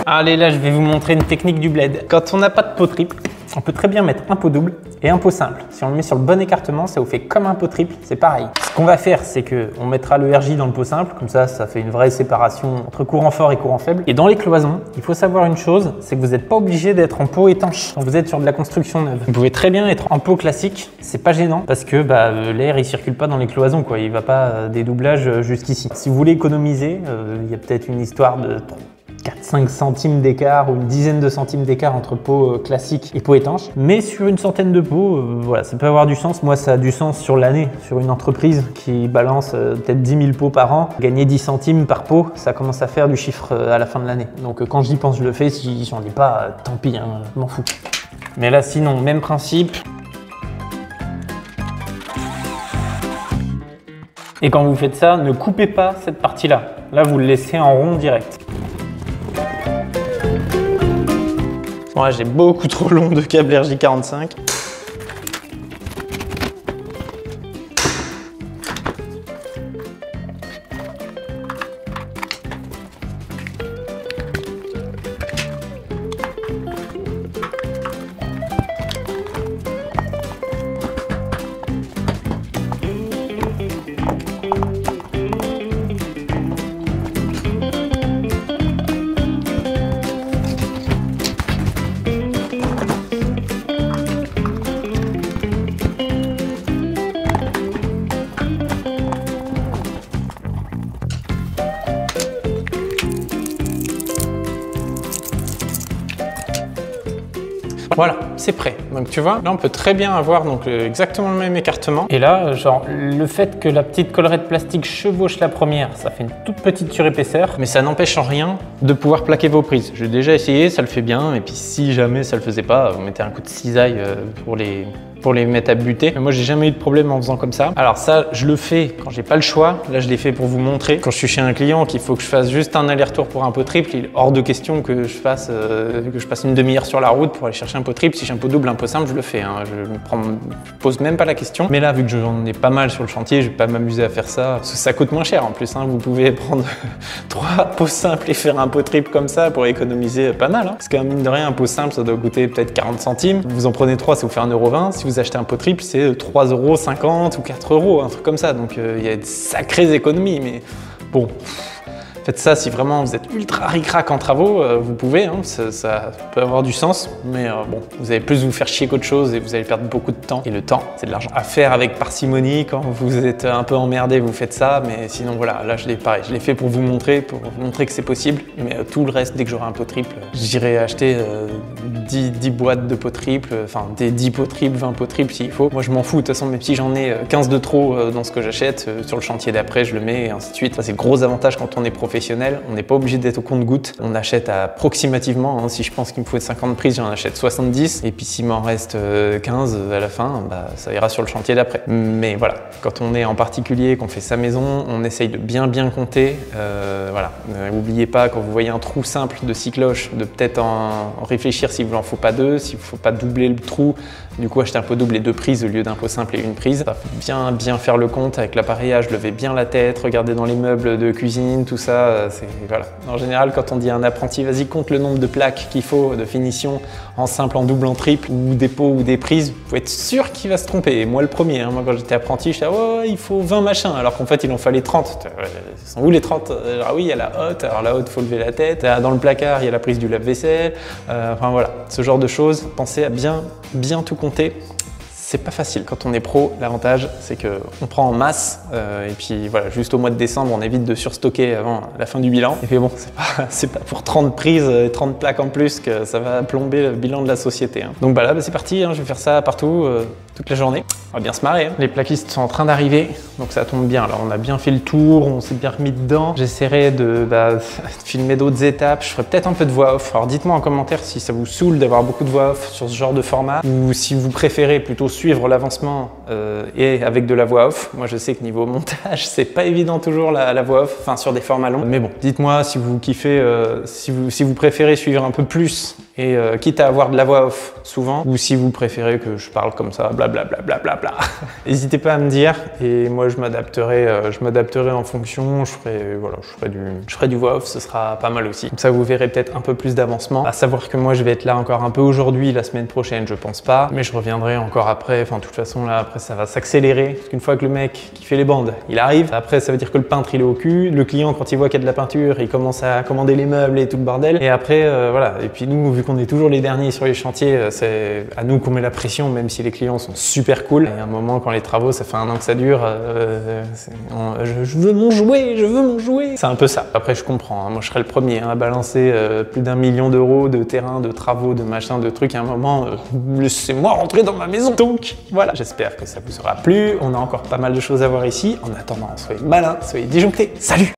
Allez, là, je vais vous montrer une technique du bled. Quand on n'a pas de pot triple, on peut très bien mettre un pot double et un pot simple. Si on le met sur le bon écartement, ça vous fait comme un pot triple, c'est pareil. Ce qu'on va faire, c'est qu'on mettra le RJ dans le pot simple, comme ça fait une vraie séparation entre courant fort et courant faible. Et dans les cloisons, il faut savoir une chose, c'est que vous n'êtes pas obligé d'être en pot étanche quand vous êtes sur de la construction neuve. Vous pouvez très bien être en pot classique, c'est pas gênant, parce que l'air il circule pas dans les cloisons, quoi. Il va pas dédoublage jusqu'ici. Si vous voulez économiser, il y a peut-être une histoire de 4-5 centimes d'écart ou une dizaine de centimes d'écart entre pot classique et pot étanche. Mais sur une centaine de pots, voilà, ça peut avoir du sens. Moi, ça a du sens sur l'année. Sur une entreprise qui balance peut-être 10 000 pots par an, gagner 10 centimes par pot, ça commence à faire du chiffre à la fin de l'année. Donc quand j'y pense, je le fais. Si j'en ai pas, tant pis, hein, je m'en fous. Mais là, sinon, même principe. Et quand vous faites ça, ne coupez pas cette partie-là. Là, vous le laissez en rond direct. Moi, j'ai beaucoup trop long de câble RJ45. Voilà, c'est prêt. Donc tu vois, là on peut très bien avoir donc exactement le même écartement. Et là, genre, le fait que la petite collerette plastique chevauche la première, ça fait une toute petite surépaisseur, mais ça n'empêche en rien de pouvoir plaquer vos prises. J'ai déjà essayé, ça le fait bien, et puis si jamais ça le faisait pas, vous mettez un coup de cisaille pour les mettre à buter. Mais moi, j'ai jamais eu de problème en faisant comme ça. Alors ça, je le fais quand j'ai pas le choix. Là, je l'ai fait pour vous montrer. Quand je suis chez un client, qu'il faut que je fasse juste un aller-retour pour un pot triple, il est hors de question que je passe une demi-heure sur la route pour aller chercher un pot triple. Si j'ai un pot double, un pot simple, je le fais. Hein. Je pose même pas la question. Mais là, vu que j'en ai pas mal sur le chantier, je vais pas m'amuser à faire ça. Parce que ça coûte moins cher en plus. Hein. Vous pouvez prendre 3 pots simples et faire un pot triple comme ça pour économiser pas mal. Hein. Parce qu'un mine de rien, un pot simple, ça doit coûter peut-être 40 centimes. Vous en prenez 3, ça vous fait 1,20 €. Si vous achetez un pot triple, c'est 3,50 € ou 4 €, un truc comme ça. Donc il y a de sacrées économies, mais bon. Faites ça si vraiment vous êtes ultra ric-rac en travaux, vous pouvez, hein, ça peut avoir du sens, mais bon, vous allez plus vous faire chier qu'autre chose et vous allez perdre beaucoup de temps. Et le temps, c'est de l'argent à faire avec parcimonie. Quand vous êtes un peu emmerdé, vous faites ça, mais sinon voilà, là je l'ai fait pour vous montrer que c'est possible, mais tout le reste, dès que j'aurai un pot triple, j'irai acheter 10 boîtes de pot triple, enfin des 10 pots triples, 20 pots triples s'il faut. Moi je m'en fous, de toute façon, même si j'en ai 15 de trop dans ce que j'achète, sur le chantier d'après, je le mets et ainsi de suite. Ça, c'est le gros avantage quand on est professionnel. On n'est pas obligé d'être au compte-gouttes. On achète approximativement. Hein, si je pense qu'il me faut 50 prises, j'en achète 70. Et puis s'il m'en reste 15 à la fin, bah, ça ira sur le chantier d'après. Mais voilà, quand on est en particulier, qu'on fait sa maison, on essaye de bien compter. Voilà. N'oubliez pas, quand vous voyez un trou simple de 6 cloches, de peut-être en réfléchir s'il ne vous en faut pas 2, s'il ne faut pas doubler le trou. Du coup, acheter un pot double et 2 prises au lieu d'un pot simple et une prise. Ça faut bien faire le compte avec l'appareillage, lever bien la tête, regarder dans les meubles de cuisine, tout ça. Voilà. En général, quand on dit à un apprenti, vas-y, compte le nombre de plaques qu'il faut de finition en simple, en double, en triple, ou des pots ou des prises, vous pouvez être sûr qu'il va se tromper. Et moi, le premier, hein, moi, quand j'étais apprenti, je disais, oh, il faut 20 machins, alors qu'en fait, il en fallait 30. Ils sont où les 30? Ah oui, il y a la hotte, alors la hotte, il faut lever la tête. Dans le placard, il y a la prise du lave-vaisselle. Enfin voilà, ce genre de choses. Pensez à bien tout compter. C'est pas facile. Quand on est pro, l'avantage, c'est qu'on prend en masse et puis voilà, juste au mois de décembre, on évite de surstocker avant la fin du bilan. Et puis bon, c'est pas pour 30 prises et 30 plaques en plus que ça va plomber le bilan de la société. Hein. Donc bah là, c'est parti, hein, je vais faire ça partout, toute la journée. On va bien se marrer. Hein. Les plaquistes sont en train d'arriver, donc ça tombe bien. Alors on a bien fait le tour, on s'est bien remis dedans. J'essaierai de filmer d'autres étapes. Je ferai peut-être un peu de voix off. Alors dites-moi en commentaire si ça vous saoule d'avoir beaucoup de voix off sur ce genre de format ou si vous préférez plutôt suivre l'avancement et avec de la voix off. Moi je sais que niveau montage c'est pas évident toujours la voix off, enfin sur des formats longs. Mais bon, dites-moi si vous kiffez, si vous préférez suivre un peu plus et quitte à avoir de la voix off souvent, ou si vous préférez que je parle comme ça, blablabla. N'hésitez pas à me dire et moi je m'adapterai en fonction. Je ferai du voix off, ce sera pas mal aussi. Comme ça vous verrez peut-être un peu plus d'avancement. À savoir que moi je vais être là encore un peu aujourd'hui, la semaine prochaine je pense pas, mais je reviendrai encore après. Enfin de toute façon là après ça va s'accélérer parce qu'une fois que le mec qui fait les bandes il arrive, après ça veut dire que le peintre il est au cul, le client quand il voit qu'il y a de la peinture il commence à commander les meubles et tout le bordel et après voilà. Et puis nous vu qu'on est toujours les derniers sur les chantiers, c'est à nous qu'on met la pression même si les clients sont super cool. Et à un moment quand les travaux ça fait 1 an que ça dure, je veux mon jouet, c'est un peu ça. Après je comprends, hein, moi je serais le premier hein, à balancer plus d'1 million d'euros de terrain, de travaux, de machin, de trucs. À un moment laissez-moi rentrer dans ma maison. Donc voilà, j'espère que ça vous aura plu. On a encore pas mal de choses à voir ici. En attendant, soyez malins, soyez disjonctés. Salut!